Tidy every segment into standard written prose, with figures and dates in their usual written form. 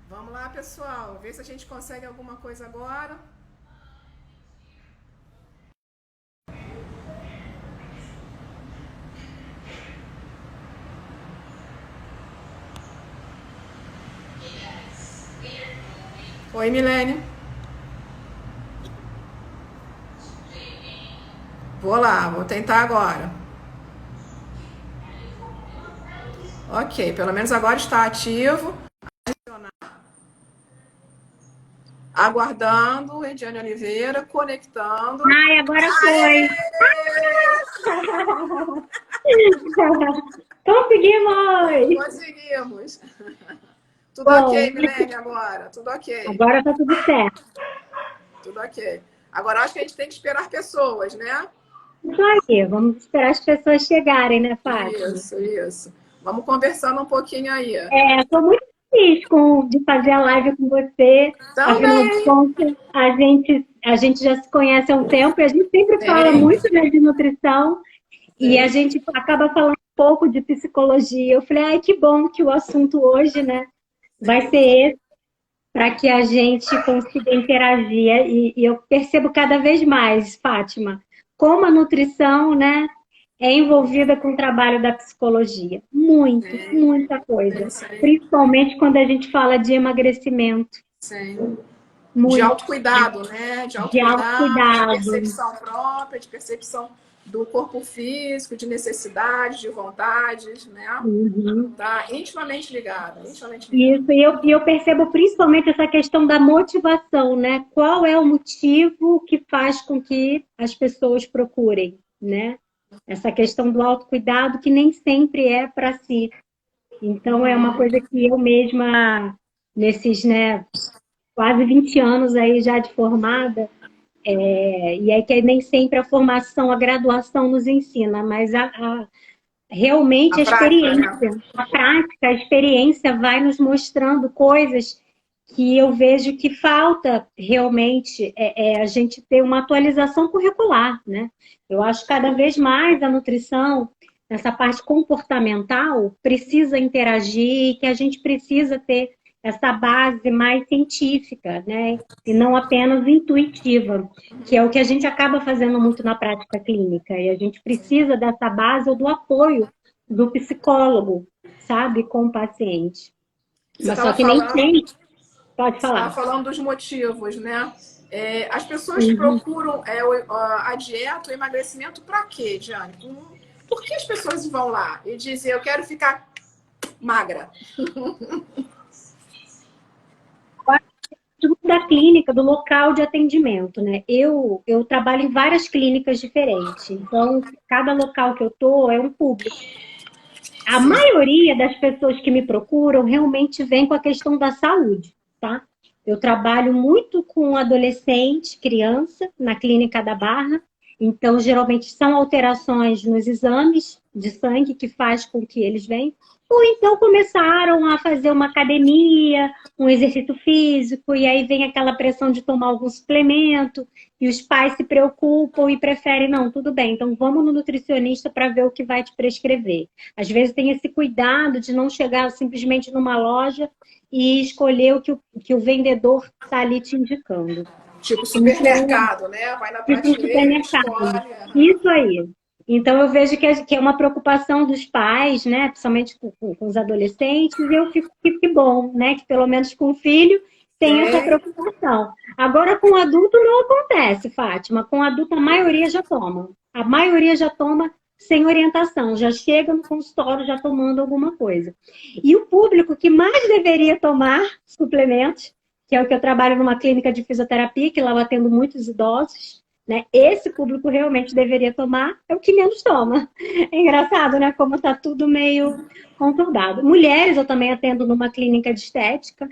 Vamos lá, pessoal. Ver se a gente consegue alguma coisa agora. Oi, Milene. Vou lá, vou tentar agora. Ok, pelo menos agora está ativo. Aguardando, Ediane Oliveira, conectando. Ai, agora foi. Conseguimos! Conseguimos. Tudo Bom, ok, Milene, agora? Tudo ok. agora tá tudo certo. Tudo ok. Agora acho que a gente tem que esperar pessoas, né? Isso aí, vamos esperar as pessoas chegarem, né, Fátima? Isso, isso. Vamos conversando um pouquinho aí. Estou muito feliz de fazer a live com você. Afinal de Também. contas, a gente já se conhece há um tempo e a gente sempre fala Sim, muito, né, de nutrição e a sim. gente acaba falando um pouco de psicologia. Eu falei, ai, que bom que o assunto hoje, né, vai ser esse, para que a gente consiga interagir. E eu percebo cada vez mais, Fátima, como a nutrição, né, é envolvida com o trabalho da psicologia. Muito, Sim, muita coisa. sim, sim. Principalmente quando a gente fala de emagrecimento. Sim. De Muito. autocuidado, né? De De autocuidado, de autocuidado. percepção própria, de percepção do corpo físico, de necessidades, de vontades, né? Uhum. Tá intimamente ligado, intimamente ligado. Isso, e eu percebo principalmente essa questão da motivação, né? Qual é o motivo que faz com que as pessoas procurem, né? Essa questão do autocuidado que nem sempre é para si. Então, é uma coisa que eu mesma, nesses, né, quase 20 anos aí já de formada, e é que nem sempre a formação, a graduação nos ensina, mas A realmente prática, né? a prática, a experiência vai nos mostrando coisas que eu vejo que falta realmente a gente ter uma atualização curricular, né? Eu acho que cada vez mais a nutrição, nessa parte comportamental, precisa interagir, que a gente precisa ter essa base mais científica, né? E não apenas intuitiva, que é o que a gente acaba fazendo muito na prática clínica. E a gente precisa dessa base ou do apoio do psicólogo, sabe, com o paciente. Você Mas só estava que nem falando, sempre. Pode você estava falar. falando dos motivos, né? As pessoas Uhum. procuram a dieta, o emagrecimento, para quê, Diane? Por que as pessoas vão lá e dizem, eu quero ficar magra? Tudo da clínica, do local de atendimento, né? Eu trabalho em várias clínicas diferentes, então cada local que eu tô é um público. A Sim. maioria das pessoas que me procuram realmente vem com a questão da saúde, tá? Eu trabalho muito com adolescente, criança, na clínica da Barra. Então, geralmente são alterações nos exames de sangue que faz com que eles venham. Ou então começaram a fazer uma academia, um exercício físico, e aí vem aquela pressão de tomar algum suplemento, e os pais se preocupam e preferem, não, tudo bem, então vamos no nutricionista para ver o que vai te prescrever. Às vezes tem esse cuidado de não chegar simplesmente numa loja e escolher o que o vendedor está ali te indicando. Tipo Então, supermercado, né? Vai na tipo um prateleira, supermercado. escolhe. Aham. Isso aí. Então, eu vejo que é uma preocupação dos pais, né? Principalmente com os adolescentes, e eu fico que bom, né? Que pelo menos com o filho tem essa Tem. preocupação. Agora, com o adulto não acontece, Fátima. Com o adulto, a maioria já toma. A maioria já toma sem orientação, já chega no consultório já tomando alguma coisa. E o público que mais deveria tomar suplementos, que é o que eu trabalho numa clínica de fisioterapia, que lá eu atendo muitos idosos, né? Esse público realmente deveria tomar, é o que menos toma. É engraçado, né? Como está tudo meio conturbado. Mulheres eu também atendo numa clínica de estética,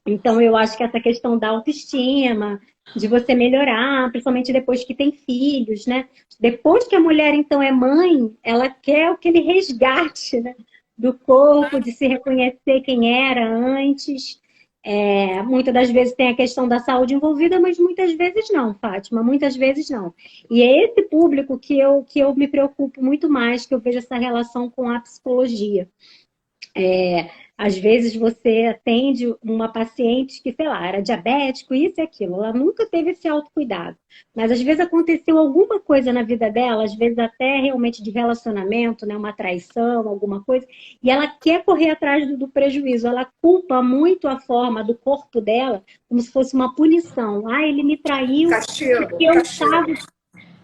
então eu acho que essa questão da autoestima, de você melhorar, principalmente depois que tem filhos, né? Depois que a mulher então é mãe, ela quer aquele resgate, né? Do corpo, de se reconhecer quem era antes. Muitas das vezes tem a questão da saúde envolvida, mas muitas vezes não, Fátima, muitas vezes não. E é esse público que eu me preocupo muito mais, que eu vejo essa relação com a psicologia. Às vezes você atende uma paciente que, sei lá, era diabético, isso e aquilo. Ela nunca teve esse autocuidado. Mas às vezes aconteceu alguma coisa na vida dela, às vezes até realmente de relacionamento, né? Uma traição, alguma coisa, e ela quer correr atrás do prejuízo. Ela culpa muito a forma do corpo dela como se fosse uma punição. Ah, ele me traiu Castigo, porque eu castigo. estava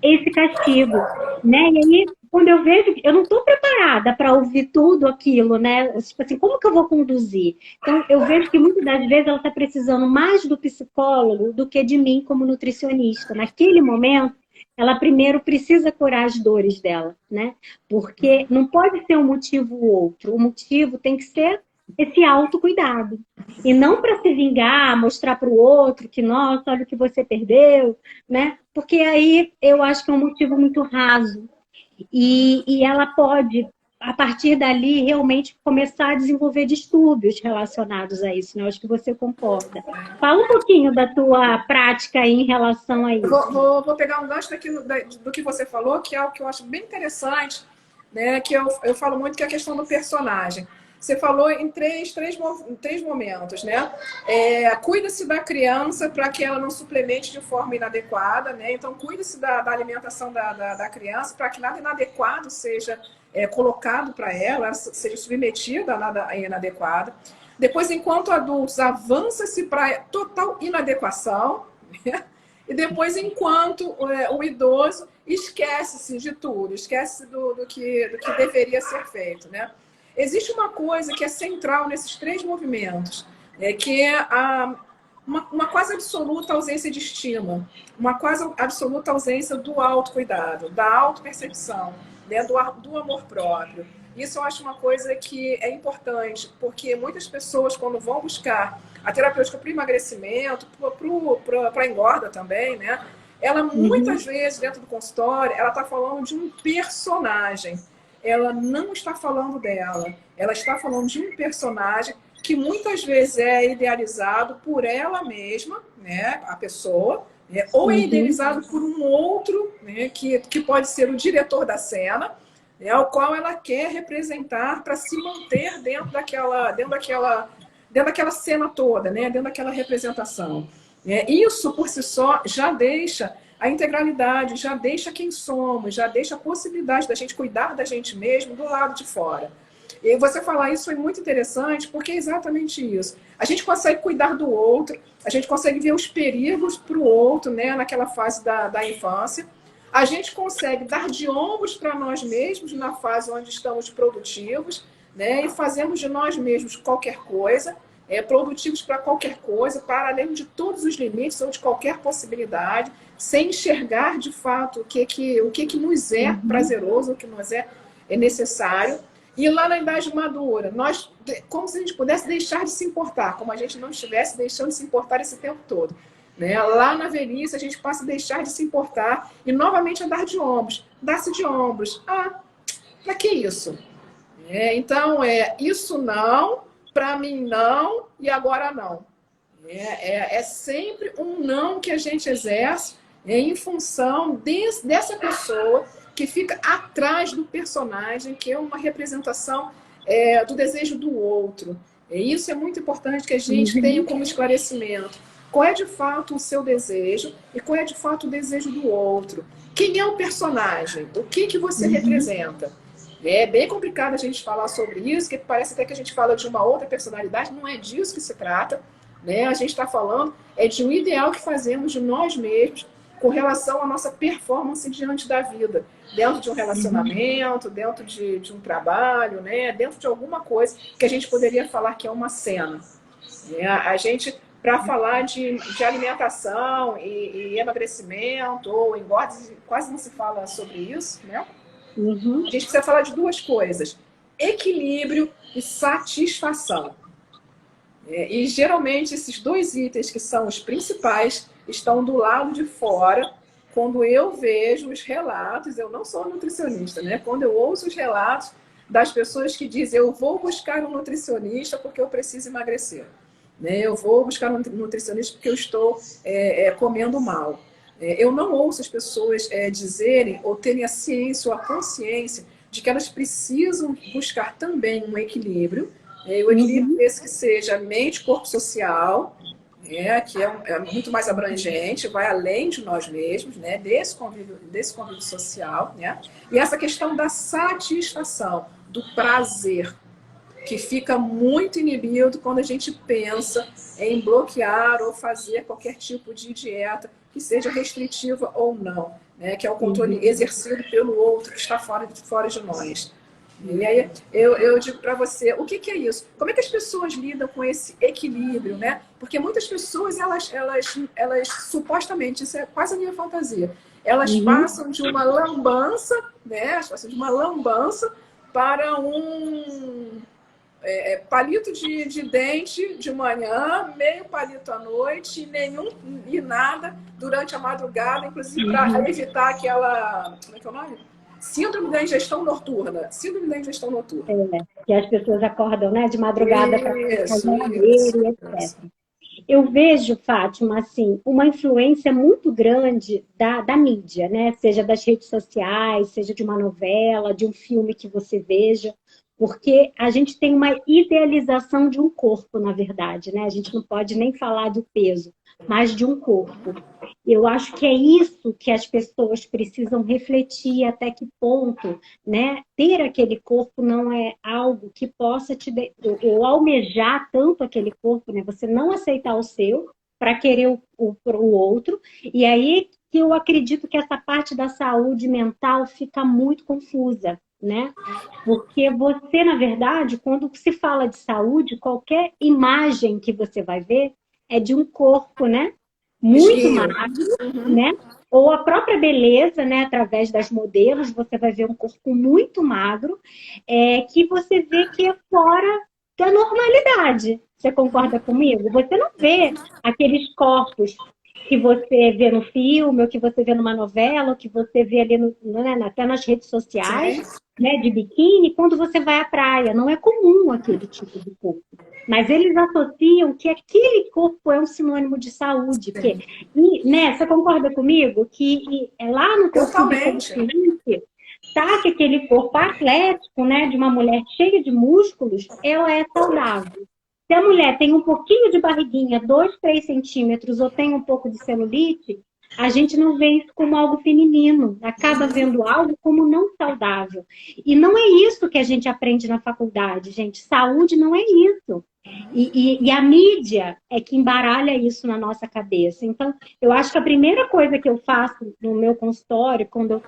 esse castigo, né? E aí, quando eu vejo, eu não estou preparada para ouvir tudo aquilo, né? Tipo assim, como que eu vou conduzir? Então, eu vejo que muitas das vezes ela está precisando mais do psicólogo do que de mim como nutricionista. Naquele momento, ela primeiro precisa curar as dores dela, né? Porque não pode ser um motivo ou outro. O motivo tem que ser esse autocuidado. E não para se vingar, mostrar para o outro que, nossa, olha o que você perdeu, né? Porque aí eu acho que é um motivo muito raso. E ela pode, a partir dali, realmente começar a desenvolver distúrbios relacionados a isso, né? Eu acho que você concorda. Fala um pouquinho da tua prática aí em relação a Eu isso. vou pegar um gancho do que você falou, que é algo que eu acho bem interessante, né? Que eu falo muito que é a questão do personagem. Você falou em três momentos, né? Cuida-se da criança para que ela não suplemente de forma inadequada, né? Então, cuida-se da alimentação da criança para que nada inadequado seja colocado para ela seja submetida a nada inadequado. Depois, enquanto adultos, avança-se para total inadequação, né? E depois, enquanto o idoso esquece-se de tudo, esquece do que deveria ser feito, né? Existe uma coisa que é central nesses três movimentos, que é uma quase absoluta ausência de estima, uma quase absoluta ausência do autocuidado, da autopercepção, né, do amor próprio. Isso eu acho uma coisa que é importante, porque muitas pessoas, quando vão buscar a terapêutica para o emagrecimento, para a engorda também, né? Ela muitas vezes, dentro do consultório, ela está falando de um personagem. Ela não está falando dela. Ela está falando de um personagem que muitas vezes é idealizado por ela mesma, né? A pessoa, né? Ou é idealizado por um outro, né? Que pode ser o diretor da cena, né? O qual ela quer representar para se manter dentro daquela cena toda, né? Dentro daquela representação. Isso, por si só, já deixa a integralidade, já deixa quem somos, já deixa a possibilidade da gente cuidar da gente mesmo do lado de fora. E você falar isso foi muito interessante, porque é exatamente isso. A gente consegue cuidar do outro, a gente consegue ver os perigos para o outro, né, naquela fase da infância. A gente consegue dar de ombros para nós mesmos na fase onde estamos produtivos, né, e fazemos de nós mesmos qualquer coisa, produtivos para qualquer coisa, para além de todos os limites ou de qualquer possibilidade, sem enxergar de fato o que nos é prazeroso, o que nos é necessário. E lá na idade madura, nós, como se a gente pudesse deixar de se importar, como a gente não estivesse deixando de se importar esse tempo todo. Né? Lá na velhice, a gente passa a deixar de se importar e novamente a dar de ombros. Dar-se de ombros. Ah, para que isso? Então, isso não, para mim não e agora não. É sempre um não que a gente exerce em função dessa pessoa que fica atrás do personagem, que é uma representação do desejo do outro. E isso é muito importante que a gente tenha como esclarecimento. Qual é de fato o seu desejo e qual é de fato o desejo do outro? Quem é o personagem? O que você representa? É bem complicado a gente falar sobre isso, porque parece até que a gente fala de uma outra personalidade, não é disso que se trata. Né? A gente está falando de um ideal que fazemos de nós mesmos com relação à nossa performance diante da vida, dentro de um relacionamento, dentro de um trabalho, né? Dentro de alguma coisa que a gente poderia falar que é uma cena. A gente, para falar de alimentação e emagrecimento ou engorda, quase não se fala sobre isso, né? A gente precisa falar de duas coisas: equilíbrio e satisfação. E geralmente esses dois itens, que são os principais, estão do lado de fora. Quando eu vejo os relatos, eu não sou nutricionista, né? Quando eu ouço os relatos das pessoas que dizem: eu vou buscar um nutricionista porque eu preciso emagrecer, né? Eu vou buscar um nutricionista porque eu estou comendo mal. Eu não ouço as pessoas dizerem ou terem a ciência ou a consciência de que elas precisam buscar também um equilíbrio, E o equilíbrio esse que seja mente, corpo, social, né, que é muito mais abrangente, vai além de nós mesmos, né, desse convívio social, né, e essa questão da satisfação, do prazer, que fica muito inibido quando a gente pensa em bloquear ou fazer qualquer tipo de dieta que seja restritiva ou não, né, que é o controle exercido pelo outro que está fora de nós. E aí eu digo para você, o que é isso? Como é que as pessoas lidam com esse equilíbrio, né? Porque muitas pessoas, elas supostamente, isso é quase a minha fantasia, elas passam de uma lambança, né? Elas passam de uma lambança para um palito de dente de manhã, meio palito à noite, e nada durante a madrugada, inclusive para evitar aquela... Como é que é o nome? Síndrome da ingestão noturna. Síndrome da ingestão noturna. Que as pessoas acordam, né, de madrugada para fazer e etc. Isso. Eu vejo, Fátima, assim, uma influência muito grande da mídia, né? Seja das redes sociais, seja de uma novela, de um filme que você veja, porque a gente tem uma idealização de um corpo, na verdade, né? A gente não pode nem falar do peso, mas de um corpo. Eu acho que é isso que as pessoas precisam refletir, até que ponto, né? Ter aquele corpo não é algo que possa ou almejar tanto aquele corpo, né? Você não aceitar o seu para querer o outro. E aí que eu acredito que essa parte da saúde mental fica muito confusa, né? Porque você, na verdade, quando se fala de saúde, qualquer imagem que você vai ver é de um corpo, né? Muito magro, né? Ou a própria beleza, né? Através das modelos, você vai ver um corpo muito magro, que você vê que é fora da normalidade. Você concorda comigo? Você não vê aqueles corpos que você vê no filme, ou que você vê numa novela, ou que você vê ali até nas redes sociais, né, de biquíni, quando você vai à praia. Não é comum aquele tipo de corpo. Mas eles associam que aquele corpo é um sinônimo de saúde. Né, você concorda comigo? Que lá no teu subconsciente está que aquele corpo atlético, né, de uma mulher cheia de músculos, ela é saudável. Se a mulher tem um pouquinho de barriguinha, 2, 3 centímetros, ou tem um pouco de celulite, a gente não vê isso como algo feminino, acaba vendo algo como não saudável. E não é isso que a gente aprende na faculdade, gente. Saúde não é isso. E a mídia é que embaralha isso na nossa cabeça. Então, eu acho que a primeira coisa que eu faço no meu consultório, quando eu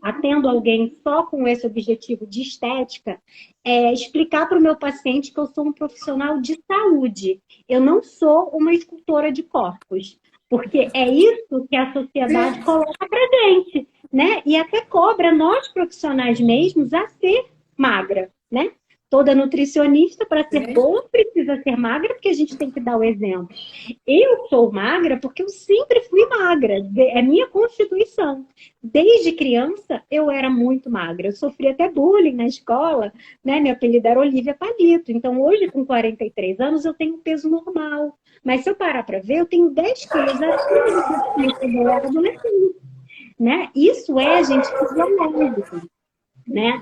atendo alguém só com esse objetivo de estética, é explicar para o meu paciente que eu sou um profissional de saúde. Eu não sou uma escultora de corpos. Porque é isso que a sociedade coloca para gente, né? E até cobra nós profissionais mesmos a ser magra, né? Toda nutricionista, para ser boa, precisa ser magra, porque a gente tem que dar o exemplo. Eu sou magra porque eu sempre fui magra. É minha constituição. Desde criança, eu era muito magra. Eu sofri até bullying na escola, né? Meu apelido era Olivia Palito. Então, hoje, com 43 anos, eu tenho um peso normal. Mas se eu parar para ver, eu tenho 10 quilos acima quando eu era adolescente. Né? Isso é, gente, fisiológico. Né?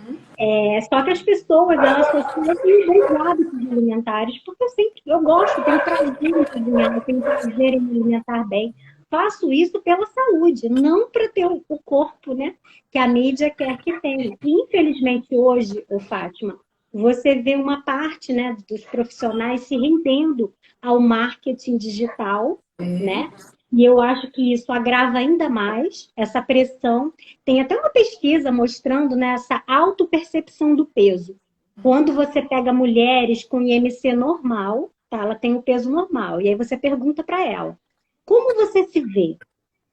Só que as pessoas, elas têm bons hábitos alimentares, porque eu gosto, tenho prazer em cozinhar, eu tenho prazer em me alimentar bem. Faço isso pela saúde, não para ter o corpo, né, que a mídia quer que tenha. Infelizmente, hoje, Fátima, você vê uma parte, né, dos profissionais se rendendo ao marketing digital, né? E eu acho que isso agrava ainda mais essa pressão. Tem até uma pesquisa mostrando, né, essa autopercepção do peso. Quando você pega mulheres com IMC normal, tá? Ela tem o peso normal, e aí você pergunta para ela, como você se vê?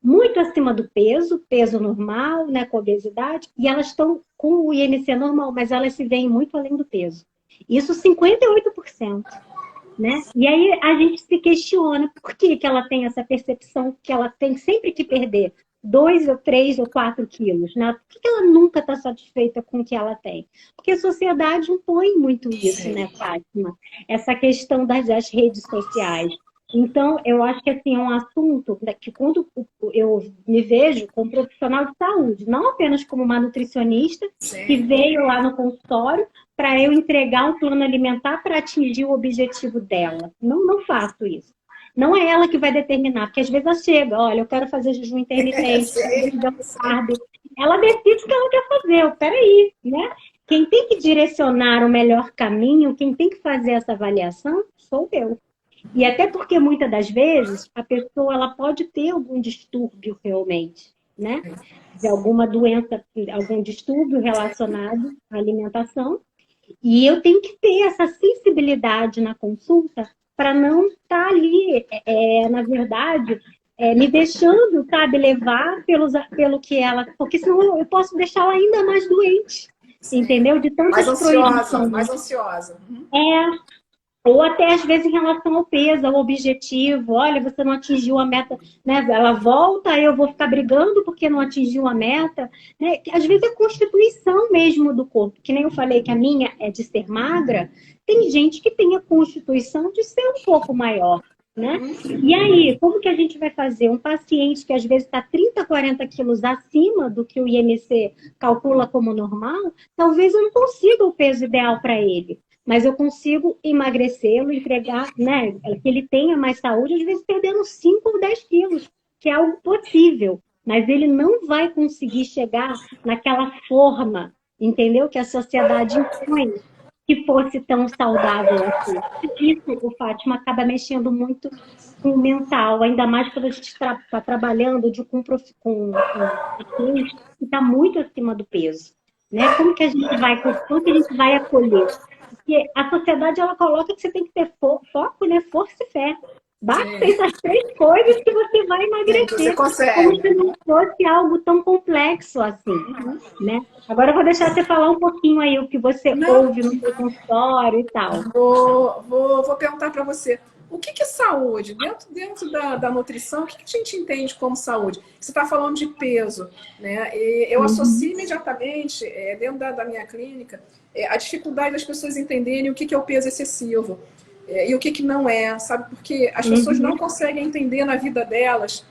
Muito acima do peso normal, né, com obesidade, e elas estão com o IMC normal, mas elas se veem muito além do peso. Isso 58%. Né? E aí a gente se questiona por que ela tem essa percepção que ela tem sempre que perder 2 ou 3 ou 4 quilos, né? Por que ela nunca está satisfeita com o que ela tem? Porque a sociedade impõe muito isso, né, Fátima? Essa questão das redes sociais. Então, eu acho que assim, é um assunto que quando eu me vejo como profissional de saúde, não apenas como uma nutricionista que Sim. veio lá no consultório para eu entregar um plano alimentar para atingir o objetivo dela. Não, não faço isso. Não é ela que vai determinar, porque às vezes ela chega, olha, eu quero fazer jejum intermitente, quero Sei, reduzir o sei. carbo. Ela decide o que ela quer fazer. Peraí, né? Quem tem que direcionar o melhor caminho, quem tem que fazer essa avaliação, sou eu. E até porque muitas das vezes a pessoa ela pode ter algum distúrbio realmente, né? De alguma doença, algum distúrbio relacionado à alimentação. E eu tenho que ter essa sensibilidade na consulta para não estar ali, na verdade, me deixando, sabe, levar pelo que ela. Porque senão eu posso deixá-la ainda mais doente, Sim. entendeu? De Mais tantas ansiosa, proibições. mais ansiosa. Uhum. É, ou até, às vezes, em relação ao peso, ao objetivo. Olha, você não atingiu a meta, né? Ela volta, aí eu vou ficar brigando porque não atingiu a meta. Né? Às vezes, é constituição mesmo do corpo. Que nem eu falei que a minha é de ser magra, tem gente que tem a constituição de ser um pouco maior. Né? E aí, como que a gente vai fazer? Um paciente que às vezes está 30, 40 quilos acima do que o IMC calcula como normal, talvez eu não consiga o peso ideal para ele, mas eu consigo emagrecê-lo, entregar, né, que ele tenha mais saúde, às vezes perdendo 5 ou 10 quilos, que é algo possível, mas ele não vai conseguir chegar naquela forma, entendeu? Que a sociedade impõe que fosse tão saudável assim. Isso, o Fátima, acaba mexendo muito com o mental, ainda mais quando a gente está trabalhando com paciente que está muito acima do peso. Né? Como que a gente vai acolher? Porque a sociedade ela coloca que você tem que ter foco, né? Força e fé. Basta Sim, essas três coisas que você vai sim, você emagrecer, como consegue. se não fosse algo tão complexo assim, né? Agora eu vou deixar você falar um pouquinho aí o que você Não, ouve no seu consultório e tal. vou perguntar para você. O que é saúde? Dentro da nutrição, o que a gente entende como saúde? Você está falando de peso, né? E eu associo Uhum, imediatamente, dentro da minha clínica, a dificuldade das pessoas entenderem o que é o peso excessivo e o que não é, sabe? Porque as pessoas não uhum, conseguem entender na vida delas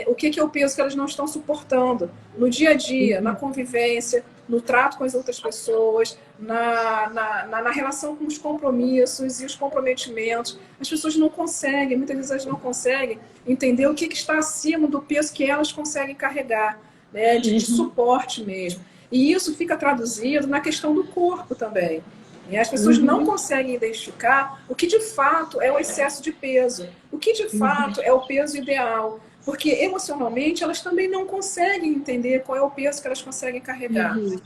o que é o peso que elas não estão suportando no dia a dia, na uhum, convivência, no trato com as outras pessoas, na relação com os compromissos e os comprometimentos. As pessoas não conseguem, muitas vezes elas não conseguem entender o que está acima do peso que elas conseguem carregar, né, de uhum, suporte mesmo. E isso fica traduzido na questão do corpo também. E as pessoas não uhum, conseguem identificar o que de fato é o excesso de peso, o que de uhum, fato é o peso ideal. Porque emocionalmente elas também não conseguem entender qual é o peso que elas conseguem carregar. uhum.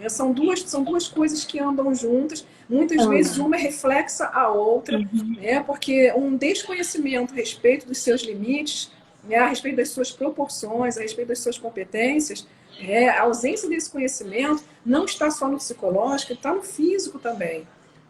São duas coisas que andam juntas, muitas vezes Anda. uma é reflexa à outra, Uhum, né? Porque um desconhecimento a respeito dos seus limites, né? A respeito das suas proporções, a respeito das suas competências, a ausência desse conhecimento não está só no psicológico, está no físico também.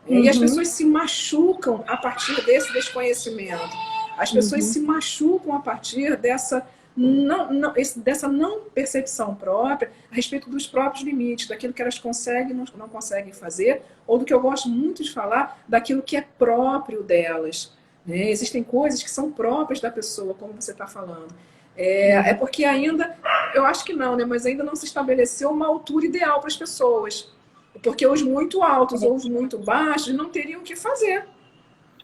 E as uhum, pessoas se machucam a partir desse desconhecimento. As pessoas uhum, se machucam a partir dessa não percepção própria a respeito dos próprios limites, daquilo que elas conseguem e não conseguem fazer, ou do que eu gosto muito de falar, daquilo que é próprio delas. Né? Existem coisas que são próprias da pessoa, como você está falando. É uhum. porque ainda, eu acho que não, né? Mas ainda não se estabeleceu uma altura ideal para as pessoas. Porque os muito altos ou os muito baixos não teriam o que fazer.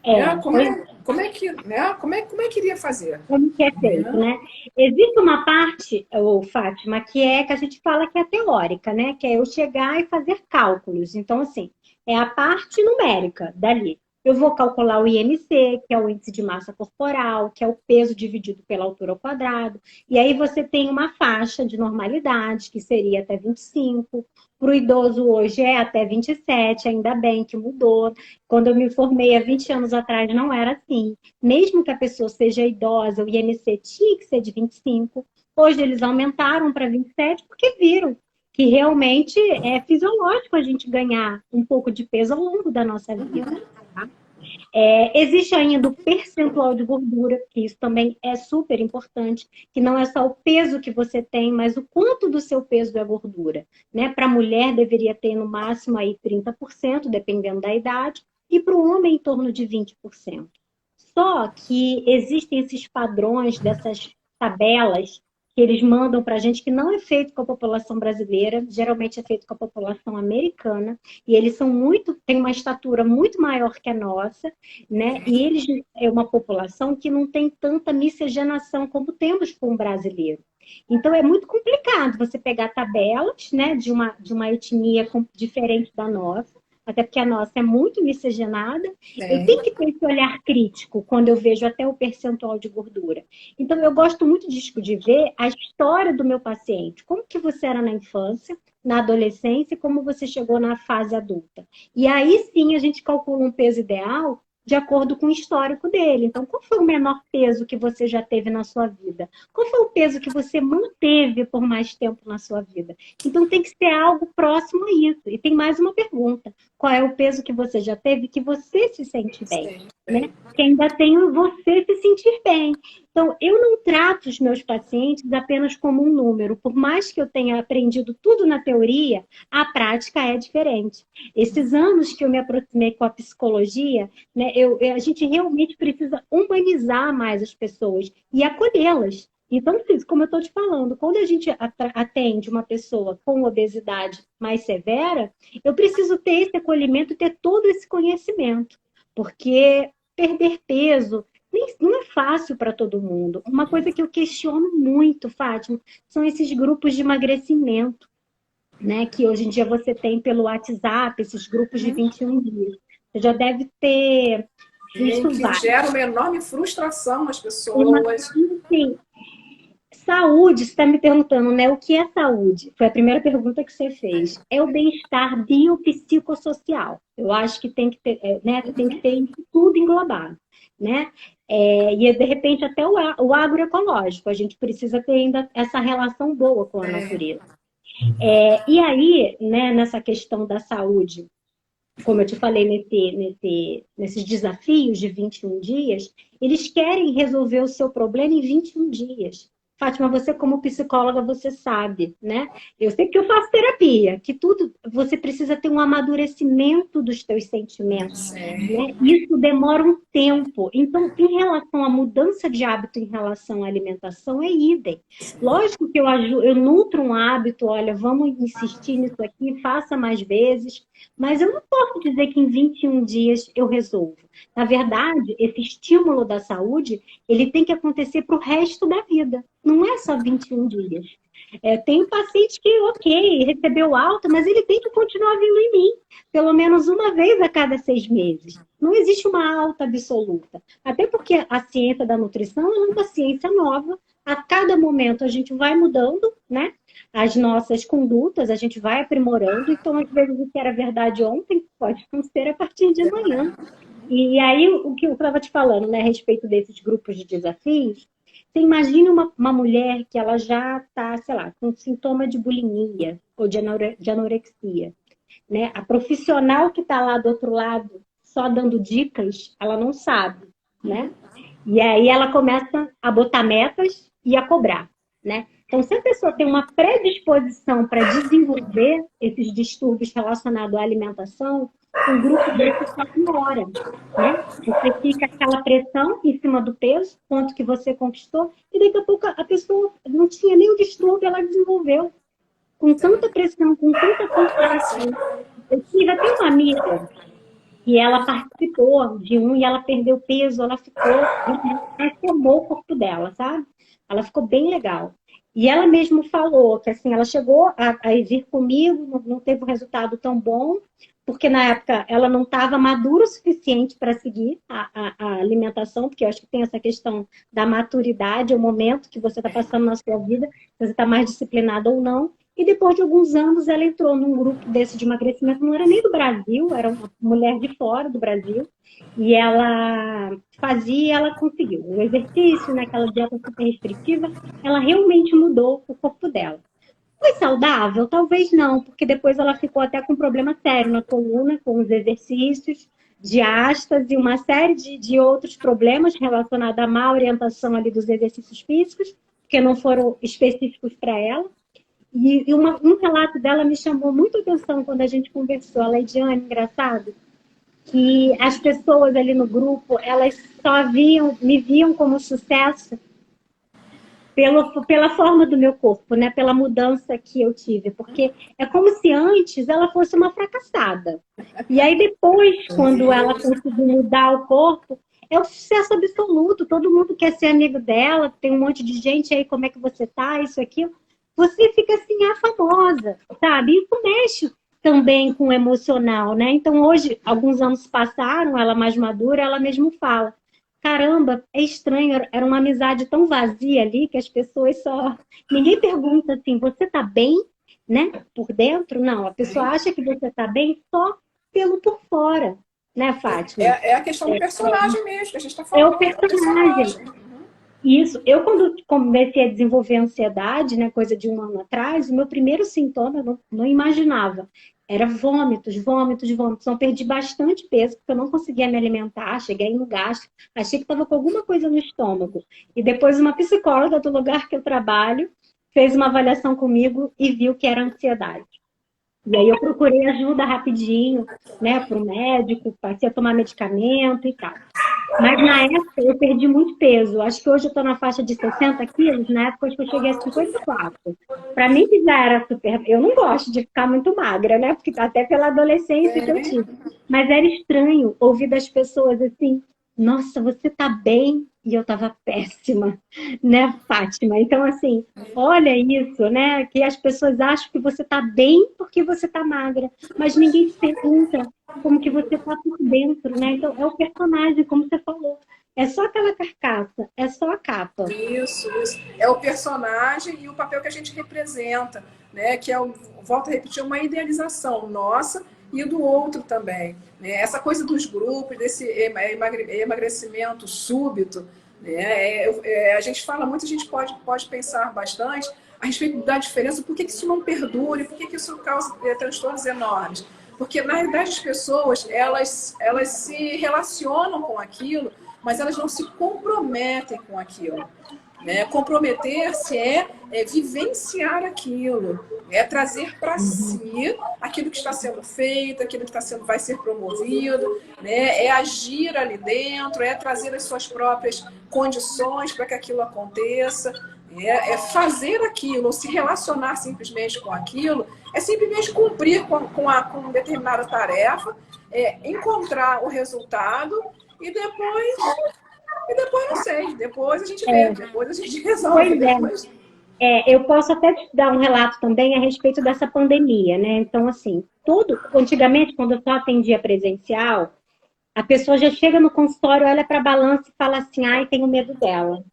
Né? Pois Como é que iria fazer? como que é feito, Né? né? Existe uma parte, ô, Fátima, que a gente fala que é teórica, né? Que é eu chegar e fazer cálculos. Então, assim, é a parte numérica dali. Eu vou calcular o IMC, que é o índice de massa corporal, que é o peso dividido pela altura ao quadrado. E aí você tem uma faixa de normalidade, que seria até 25. Para o idoso hoje é até 27, ainda bem que mudou. Quando eu me formei há 20 anos atrás, não era assim. Mesmo que a pessoa seja idosa, o IMC tinha que ser de 25. Hoje eles aumentaram para 27 porque viram que realmente é fisiológico a gente ganhar um pouco de peso ao longo da nossa vida. Tá? Existe ainda o percentual de gordura, que isso também é super importante, que não é só o peso que você tem, mas o quanto do seu peso é gordura. Né? Para a mulher deveria ter no máximo aí 30%, dependendo da idade, e para o homem em torno de 20%. Só que existem esses padrões dessas tabelas que eles mandam para a gente, que não é feito com a população brasileira, geralmente é feito com a população americana, e eles são têm uma estatura muito maior que a nossa, né? E eles é uma população que não tem tanta miscigenação como temos com o brasileiro. Então é muito complicado você pegar tabelas, né, de uma etnia diferente da nossa, até porque a nossa é muito miscigenada. Eu tenho que ter esse olhar crítico quando eu vejo até o percentual de gordura. Então, eu gosto muito de ver a história do meu paciente. Como que você era na infância, na adolescência, e como você chegou na fase adulta. E aí, sim, a gente calcula um peso ideal de acordo com o histórico dele. Então, qual foi o menor peso que você já teve na sua vida? Qual foi o peso que você manteve por mais tempo na sua vida? Então, tem que ser algo próximo a isso. E tem mais uma pergunta. Qual é o peso que você já teve que você se sente bem? Né? Que ainda tem você se sentir bem. Então, eu não trato os meus pacientes apenas como um número. Por mais que eu tenha aprendido tudo na teoria, a prática é diferente. Esses anos que eu me aproximei com a psicologia, né, a gente realmente precisa humanizar mais as pessoas e acolhê-las. Então, como eu estou te falando, quando a gente atende uma pessoa com obesidade mais severa, eu preciso ter esse acolhimento e ter todo esse conhecimento. Porque perder peso não é fácil para todo mundo. Uma coisa que eu questiono muito, Fátima, são esses grupos de emagrecimento, né? Que hoje em dia você tem pelo WhatsApp, esses grupos de 21 dias. Você já deve ter visto que vários. gera uma enorme frustração nas pessoas. Sim. Saúde, você está me perguntando, né? O que é saúde? Foi a primeira pergunta que você fez. É o bem-estar biopsicossocial. Eu acho que tem que ter, né? Tem que ter tudo englobado, né? E de repente até o agroecológico. A gente precisa ter ainda essa relação boa com a natureza. E aí, né? Nessa questão da saúde, como eu te falei, nesses desafios de 21 dias, eles querem resolver o seu problema em 21 dias. Fátima, você como psicóloga, você sabe, né? Eu sei que eu faço terapia, que tudo, você precisa ter um amadurecimento dos teus sentimentos, né? Isso demora um tempo. Então, em relação à mudança de hábito em relação à alimentação, é idem. Lógico que eu nutro um hábito, olha, vamos insistir nisso aqui, faça mais vezes, mas eu não posso dizer que em 21 dias eu resolvo. Na verdade, esse estímulo da saúde, ele tem que acontecer para o resto da vida. Não é só 21 dias. Tem um paciente que, ok, recebeu alta, mas ele tem que continuar vindo em mim, pelo menos uma vez a cada 6 meses. Não existe uma alta absoluta. Até porque a ciência da nutrição é uma ciência nova. A cada momento a gente vai mudando, né? As nossas condutas, a gente vai aprimorando. Então, às vezes, o que era verdade ontem pode não ser a partir de amanhã. E aí, o que eu estava te falando, né, a respeito desses grupos de desafios, você imagina uma mulher que ela já está, sei lá, com sintoma de bulimia ou de anorexia, né? A profissional que está lá do outro lado, só dando dicas, ela não sabe, né? E aí ela começa a botar metas e a cobrar, né? Então, se a pessoa tem uma predisposição para desenvolver esses distúrbios relacionados à alimentação, um grupo desse só ignora, né? Você fica aquela pressão em cima do peso, quanto que você conquistou, e daqui a pouco a pessoa não tinha nem o distúrbio, ela desenvolveu. Com tanta pressão, com tanta comparação. Eu tive até uma amiga e ela participou de e ela perdeu peso, ela transformou o corpo dela, sabe? Ela ficou bem legal. E ela mesmo falou que assim, ela chegou a vir comigo, não teve um resultado tão bom, porque na época ela não estava madura o suficiente para seguir a alimentação, porque eu acho que tem essa questão da maturidade, o momento que você está passando na sua vida, se você está mais disciplinado ou não. E depois de alguns anos ela entrou num grupo desse de emagrecimento, não era nem do Brasil, era uma mulher de fora do Brasil, e ela fazia, ela conseguiu. O exercício, naquela dieta super restritiva, ela realmente mudou o corpo dela. Foi saudável? Talvez não, porque depois ela ficou até com um problema sério na coluna, com os exercícios, diástase e uma série de outros problemas relacionados à má orientação ali dos exercícios físicos, que não foram específicos para ela. E um relato dela me chamou muito a atenção quando a gente conversou. A Leidiane, engraçado, que as pessoas ali no grupo, elas só me viam como sucesso pela forma do meu corpo, né? Pela mudança que eu tive. Porque é como se antes ela fosse uma fracassada. E aí depois, quando ela conseguiu mudar o corpo, é um sucesso absoluto. Todo mundo quer ser amigo dela, tem um monte de gente aí, como é que você tá, isso, aquilo. Você fica assim, a famosa, sabe? Isso mexe também com o emocional, né? Então hoje, alguns anos passaram, ela mais madura, ela mesmo fala: caramba, é estranho, era uma amizade tão vazia ali que as pessoas só. Ninguém pergunta assim, você tá bem, né? Por dentro? Não, a pessoa acha que você tá bem só pelo por fora, né, Fátima? É a questão do personagem mesmo, que a gente está É o falando, é o personagem. personagem. Isso, eu quando comecei a desenvolver ansiedade, né, coisa de um ano atrás, o meu primeiro sintoma, eu não imaginava, era vômitos, vômitos, vômitos. Então, perdi bastante peso, porque eu não conseguia me alimentar, cheguei no gasto, achei que estava com alguma coisa no estômago. E depois uma psicóloga do lugar que eu trabalho fez uma avaliação comigo e viu que era ansiedade. E aí eu procurei ajuda rapidinho, né, para o médico, passei a tomar medicamento e tal. Mas na época eu perdi muito peso. Acho que hoje eu estou na faixa de 60 quilos. Na época acho que eu cheguei a 54. Para mim que já era super. Eu não gosto de ficar muito magra, né? Porque até pela adolescência que eu tive. Mas era estranho ouvir das pessoas assim: nossa, você tá bem? E eu tava péssima, né, Fátima? Então, assim, olha isso, né? Que as pessoas acham que você tá bem porque você tá magra. Mas ninguém te pergunta como que você está por dentro, né? Então, é o personagem, como você falou. É só aquela carcaça, é só a capa. Isso. É o personagem e o papel que a gente representa, né? Que é, volto a repetir, uma idealização nossa e do outro também. Né? Essa coisa dos grupos, desse emagrecimento súbito, né? A gente fala muito, a gente pode pensar bastante a respeito da diferença, por que isso não perdura, por que isso causa transtornos enormes. Porque, na realidade, as pessoas, elas se relacionam com aquilo, mas elas não se comprometem com aquilo. Né? Comprometer-se é vivenciar aquilo, é trazer para si aquilo que está sendo feito, aquilo que vai ser promovido, né? É agir ali dentro, é trazer as suas próprias condições para que aquilo aconteça, é fazer aquilo, se relacionar simplesmente com aquilo, é simplesmente cumprir com determinada tarefa, encontrar o resultado e depois não sei, depois a gente vê, depois a gente resolve. Pois eu posso até te dar um relato também a respeito dessa pandemia, né? Então, assim, antigamente, quando eu só atendia presencial, a pessoa já chega no consultório, olha para a balança e fala assim, ai, tenho medo dela.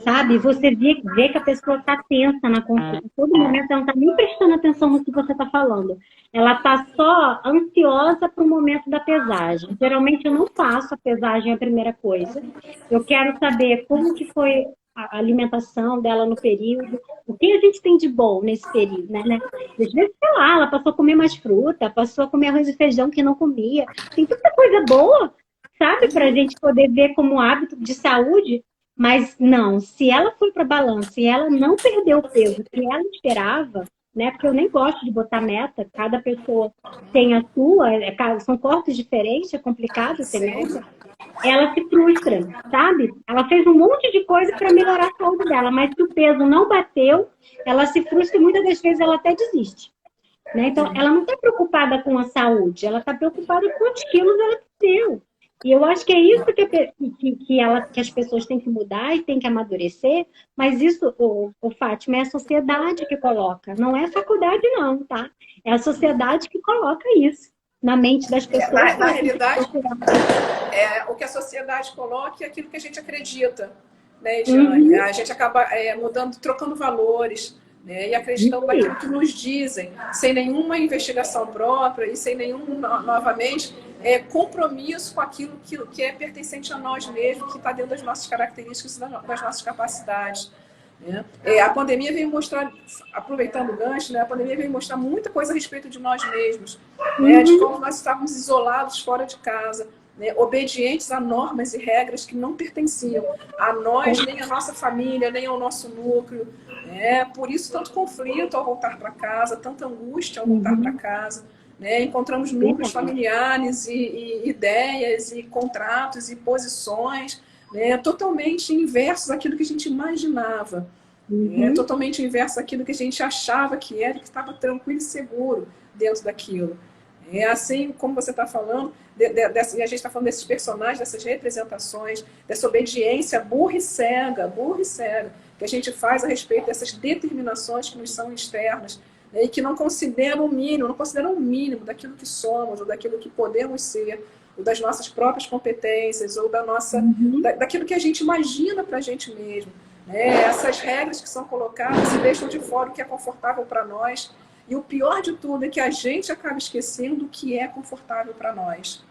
Sabe? Você vê que a pessoa está tensa na consulta. Em todo momento ela não está nem prestando atenção no que você está falando. Ela está só ansiosa para o momento da pesagem. Geralmente eu não faço a pesagem a primeira coisa. Eu quero saber como que foi a alimentação dela no período, o que a gente tem de bom nesse período, né? Às vezes, sei lá, ela passou a comer mais fruta, passou a comer arroz e feijão que não comia. Tem tanta coisa boa, sabe? Para a gente poder ver como hábito de saúde. Mas não, se ela foi para a balança e ela não perdeu o peso que ela esperava, né? Porque eu nem gosto de botar meta, cada pessoa tem a sua, são corpos diferentes, é complicado ter meta. Ela se frustra, sabe? Ela fez um monte de coisa para melhorar a saúde dela, mas se o peso não bateu, ela se frustra e muitas das vezes ela até desiste. Né? Então, ela não está preocupada com a saúde, ela está preocupada com quantos quilos ela perdeu. E eu acho que é isso que as pessoas têm que mudar e têm que amadurecer, mas isso, o Fátima, é a sociedade que coloca, não é a faculdade não, tá? É a sociedade que coloca isso na mente das pessoas. Na realidade, o que a sociedade coloca é aquilo que a gente acredita, né, Jane? A gente acaba mudando, trocando valores, né, e acreditando naquilo que nos dizem, sem nenhuma investigação própria e sem nenhum, novamente, compromisso com aquilo que é pertencente a nós mesmos, que está dentro das nossas características e das nossas capacidades. Né? A pandemia veio mostrar, aproveitando o gancho, né, a pandemia veio mostrar muita coisa a respeito de nós mesmos, né, de como nós estávamos isolados fora de casa, né, obedientes a normas e regras que não pertenciam a nós, nem à nossa família, nem ao nosso núcleo. Né? Por isso, tanto conflito ao voltar para casa, tanta angústia ao voltar para casa. né? Encontramos núcleos familiares e ideias e contratos e posições, né? Totalmente inversos daquilo que a gente imaginava. Totalmente inverso daquilo que a gente achava que era, que estava tranquilo e seguro dentro daquilo. É assim como você está falando, e a gente está falando desses personagens, dessas representações, dessa obediência burra e cega, que a gente faz a respeito dessas determinações que nos são externas, né, e que não consideram o mínimo daquilo que somos, ou daquilo que podemos ser, ou das nossas próprias competências, ou daquilo que a gente imagina para a gente mesmo. Essas regras que são colocadas e deixam de fora o que é confortável para nós. E o pior de tudo é que a gente acaba esquecendo o que é confortável para nós.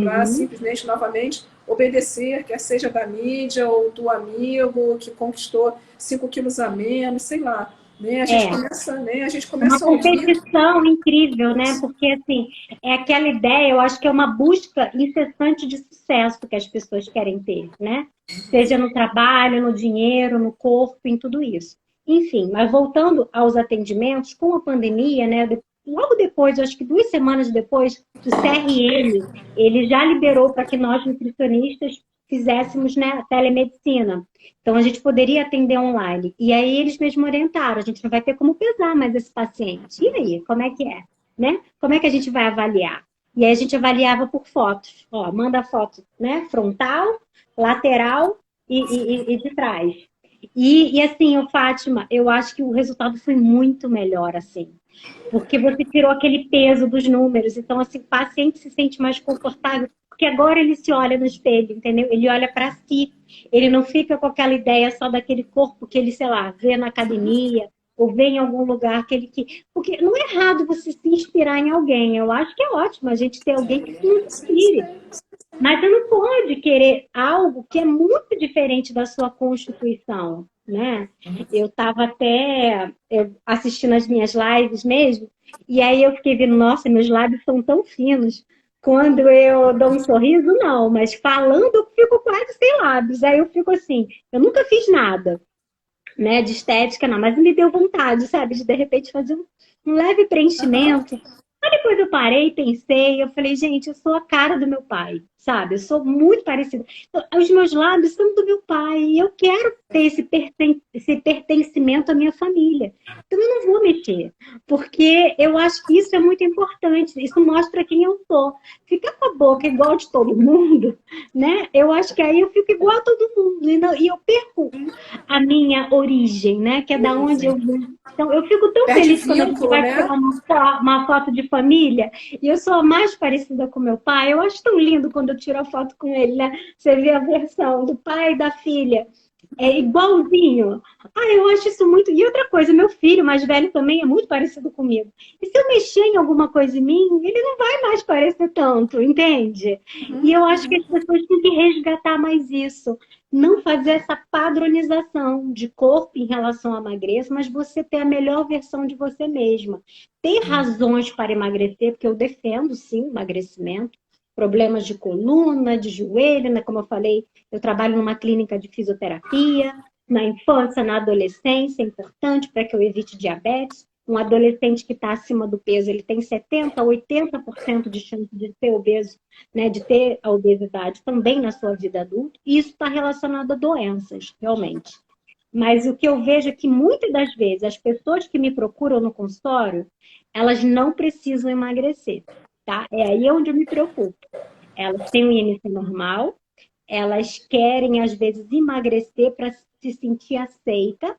Para simplesmente, novamente, obedecer, quer seja da mídia ou do amigo que conquistou 5 quilos a menos, sei lá. A gente começa Uma a ouvir... competição incrível, né? Porque, assim, é aquela ideia, eu acho que é uma busca incessante de sucesso que as pessoas querem ter, né? Seja no trabalho, no dinheiro, no corpo, em tudo isso. Enfim, mas voltando aos atendimentos, com a pandemia, né? Logo depois, acho que 2 semanas depois, o CRM, ele já liberou para que nós, nutricionistas, fizéssemos, né, a telemedicina. Então, a gente poderia atender online. E aí, eles mesmos orientaram, a gente não vai ter como pesar mais esse paciente. E aí, como é que é? Né? Como é que a gente vai avaliar? E aí, a gente avaliava por fotos. Ó, manda foto, né, frontal, lateral e de trás. E assim, Fátima, eu acho que o resultado foi muito melhor, assim. Porque você tirou aquele peso dos números. Então, assim, o paciente se sente mais confortável, porque agora ele se olha no espelho, entendeu? Ele olha para si. Ele não fica com aquela ideia só daquele corpo que ele, sei lá, vê na academia ou vê em algum lugar que ele... Porque não é errado você se inspirar em alguém. Eu acho que é ótimo a gente ter alguém que se inspire. Mas você não pode querer algo que é muito diferente da sua constituição, né? Eu estava até assistindo as minhas lives mesmo, e aí eu fiquei vendo, nossa, meus lábios são tão finos. Quando eu dou um sorriso, não, mas falando eu fico quase sem lábios. Aí eu fico assim, eu nunca fiz nada, né, de estética, não, mas me deu vontade, sabe, de repente fazer um leve preenchimento. Aí depois eu parei, pensei, eu falei, gente, eu sou a cara do meu pai, sabe? Eu sou muito parecida. Então, os meus lábios são do meu pai e eu quero ter esse pertencimento à minha família. Então eu não vou mexer, porque eu acho que isso é muito importante. Isso mostra quem eu sou. Ficar com a boca igual de todo mundo, né? Eu acho que aí eu fico igual a todo mundo e eu perco a minha origem, né? Que é da onde eu vim. Então, eu fico tão feliz quando a gente vai tirar uma foto de família e eu sou a mais parecida com meu pai. Eu acho tão lindo quando eu tiro a foto com ele, né? Você vê a versão do pai e da filha. É igualzinho. Ah, eu acho isso muito... E outra coisa, meu filho mais velho também é muito parecido comigo. E se eu mexer em alguma coisa em mim, ele não vai mais parecer tanto, entende? E eu acho que as pessoas têm que resgatar mais isso. Não fazer essa padronização de corpo em relação à magreza, mas você ter a melhor versão de você mesma. Ter razões para emagrecer, porque eu defendo, sim, emagrecimento. Problemas de coluna, de joelho, né? Como eu falei, eu trabalho numa clínica de fisioterapia. Na infância, na adolescência, é importante para que eu evite diabetes. Um adolescente que está acima do peso, ele tem 70% a 80% de chance de ser obeso, né, de ter a obesidade também na sua vida adulta. E isso está relacionado a doenças, realmente. Mas o que eu vejo é que muitas das vezes as pessoas que me procuram no consultório, elas não precisam emagrecer, tá? É aí onde eu me preocupo. Elas têm um IMC normal, elas querem, às vezes, emagrecer para se sentir aceita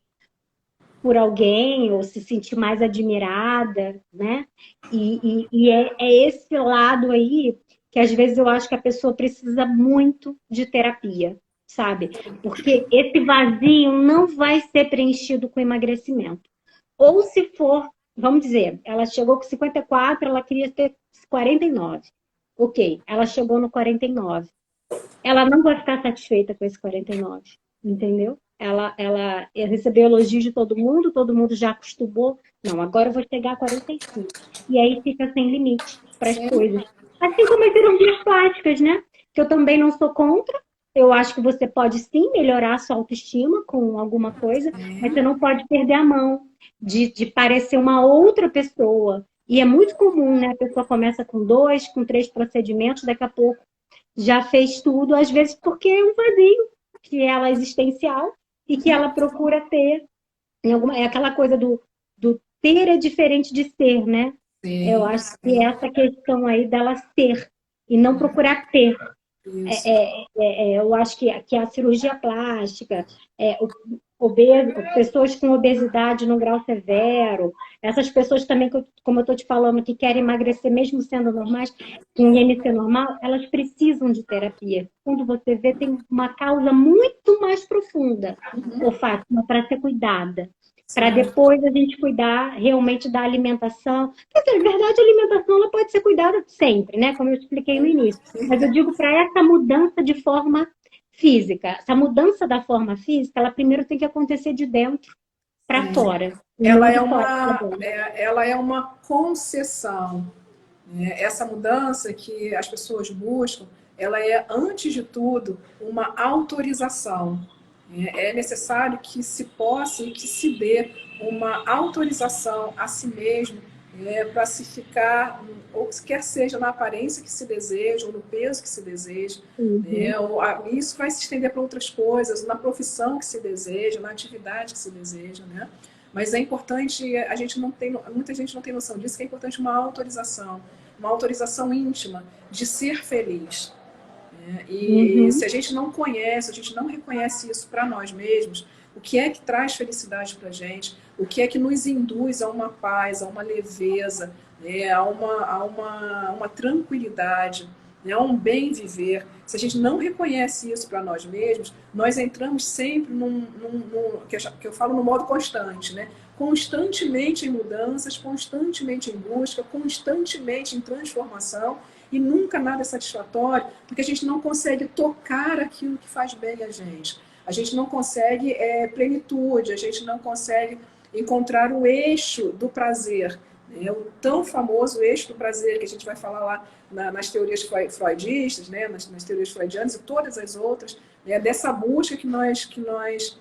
por alguém ou se sentir mais admirada, né? E é esse lado aí que às vezes eu acho que a pessoa precisa muito de terapia, sabe? Porque esse vazio não vai ser preenchido com emagrecimento. Ou se for, vamos dizer, ela chegou com 54, ela queria ter 49. Ok, ela chegou no 49. Ela não vai ficar satisfeita com esse 49, entendeu? Ela recebeu elogios de todo mundo já acostumou. Não, agora eu vou chegar a 45. E aí fica sem limite para as coisas. Assim como as cirurgias plásticas, né? Que eu também não sou contra. Eu acho que você pode sim melhorar a sua autoestima com alguma coisa, mas você não pode perder a mão de parecer uma outra pessoa, E é muito comum, né? A pessoa começa com 2, com 3 procedimentos, daqui a pouco já fez tudo, às vezes porque é um vazio que ela é existencial e que ela procura ter. É aquela coisa do ter é diferente de ser, né? Eu Sim, acho que sim. essa questão aí dela ser e não procurar ter. Isso. Eu acho que a cirurgia plástica, pessoas com obesidade no grau severo, essas pessoas também, como eu estou te falando, que querem emagrecer mesmo sendo normais, com IMC normal, elas precisam de terapia. Quando você vê, tem uma causa muito mais profunda, ô Fátima, para ser cuidada. Para Sim. depois a gente cuidar realmente da alimentação. Porque, na verdade, a alimentação ela pode ser cuidada sempre, né? Como eu expliquei no início. Mas eu digo para essa mudança de forma física. Essa mudança da forma física, ela primeiro tem que acontecer de dentro para Sim. fora, e não de fora para dentro. Ela é uma concessão, né? Essa mudança que as pessoas buscam, ela é, antes de tudo, uma autorização. É necessário que se possa e que se dê uma autorização a si mesmo, para se ficar, ou quer seja na aparência que se deseja, ou no peso que se deseja. Uhum. Isso vai se estender para outras coisas, na profissão que se deseja, na atividade que se deseja, né? Mas é importante, a gente não tem, muita gente não tem noção disso, que é importante uma autorização íntima de ser feliz. E Uhum. se a gente não conhece, a gente não reconhece isso para nós mesmos, o que é que traz felicidade para a gente, o que é que nos induz a uma paz, a uma leveza, né, uma tranquilidade, né, a um bem viver. Se a gente não reconhece isso para nós mesmos, nós entramos sempre que eu falo no modo constante, né? Constantemente em mudanças, constantemente em busca, constantemente em transformação, e nunca nada é satisfatório, porque a gente não consegue tocar aquilo que faz bem a gente. A gente não consegue plenitude, a gente não consegue encontrar o eixo do prazer. É o tão famoso eixo do prazer que a gente vai falar lá nas teorias freudistas, né, nas teorias freudianas e todas as outras, né, dessa busca que nós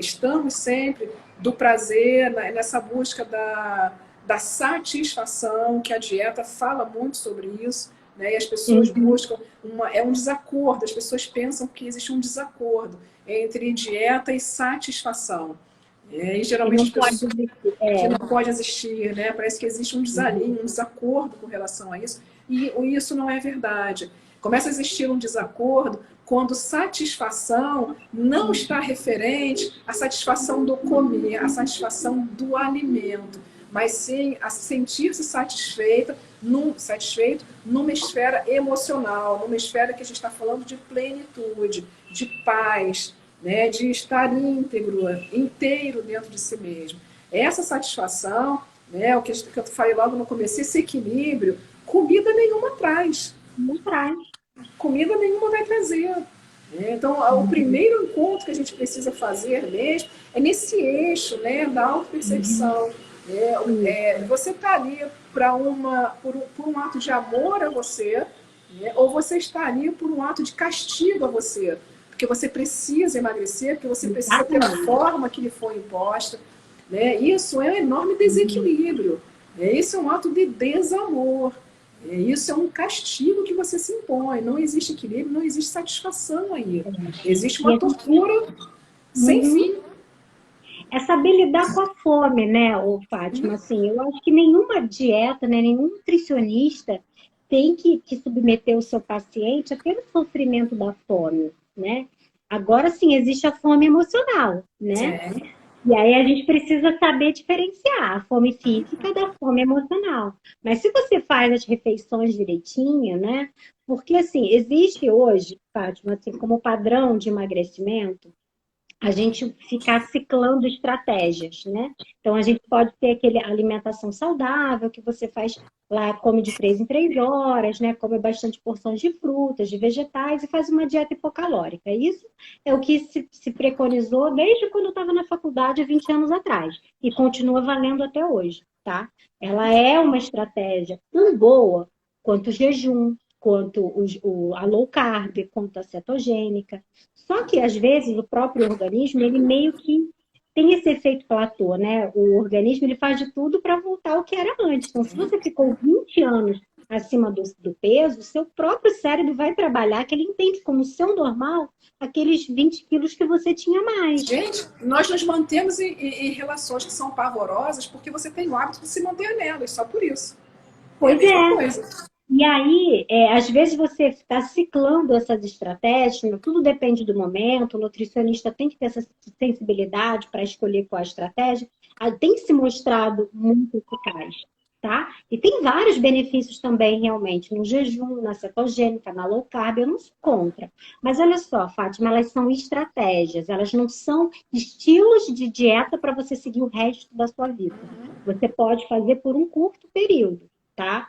estamos sempre do prazer, nessa busca da satisfação, que a dieta fala muito sobre isso, né? E as pessoas Uhum. buscam um desacordo, as pessoas pensam que existe um desacordo entre dieta e satisfação. E Que geralmente não as pode pessoas existir. que não pode existir, né? Parece que existe um desalinho, um desacordo com relação a isso, e isso não é verdade. Começa a existir um desacordo quando satisfação não está referente à satisfação do comer, à satisfação do alimento, mas sim a sentir-se satisfeito numa esfera emocional, numa esfera que a gente está falando de plenitude, de paz, né, de estar inteiro dentro de si mesmo. Essa satisfação, né, o que eu falei logo no começo, esse equilíbrio, comida nenhuma traz. Não traz. Comida nenhuma vai trazer. Então, o Uhum. primeiro encontro que a gente precisa fazer mesmo é nesse eixo, né, da Uhum. autopercepção. Isso. Você está ali por um ato de amor a você, né, ou você está ali por um ato de castigo a você, porque você precisa emagrecer, porque você precisa ter a Exatamente. forma que lhe foi imposta. Né? Isso é um enorme Uhum. desequilíbrio. Isso é um ato de desamor. Isso é um castigo que você se impõe. Não existe equilíbrio, não existe satisfação aí. Existe E uma a gente, tortura sem uhum. fim. É saber lidar com a fome, né, ô Fátima? Assim, eu acho que nenhuma dieta, né, nenhum nutricionista tem que submeter o seu paciente a ter o sofrimento da fome, né? Agora sim, existe a fome emocional, né? É, E aí a gente precisa saber diferenciar a fome física da fome emocional. Mas se você faz as refeições direitinho, né? Porque assim, existe hoje, Fátima, assim, como padrão de emagrecimento, a gente ficar ciclando estratégias, né? Então a gente pode ter aquele alimentação saudável que você faz lá, come de 3 em 3 horas, né? Come bastante porções de frutas, de vegetais e faz uma dieta hipocalórica. Isso é o que se preconizou desde quando eu estava na faculdade, há 20 anos atrás, e continua valendo até hoje, tá? Ela é uma estratégia tão boa quanto o jejum, quanto a low carb, quanto a cetogênica. Só que, às vezes, o próprio organismo, ele meio que tem esse efeito platô, né? O organismo ele faz de tudo para voltar ao que era antes. Então, se você ficou 20 anos acima do peso, seu próprio cérebro vai trabalhar, que ele entende como seu normal aqueles 20 quilos que você tinha mais. Gente, nós nos mantemos em relações que são pavorosas porque você tem o hábito de se manter nelas, só por isso. É a Pois mesma é. coisa. E aí, às vezes você está ciclando essas estratégias, tudo depende do momento, o nutricionista tem que ter essa sensibilidade para escolher qual a estratégia, tem se mostrado muito eficaz, tá? E tem vários benefícios também, realmente, no jejum, na cetogênica, na low carb, eu não sou contra. Mas olha só, Fátima, elas são estratégias, elas não são estilos de dieta para você seguir o resto da sua vida. Você pode fazer por um curto período, tá?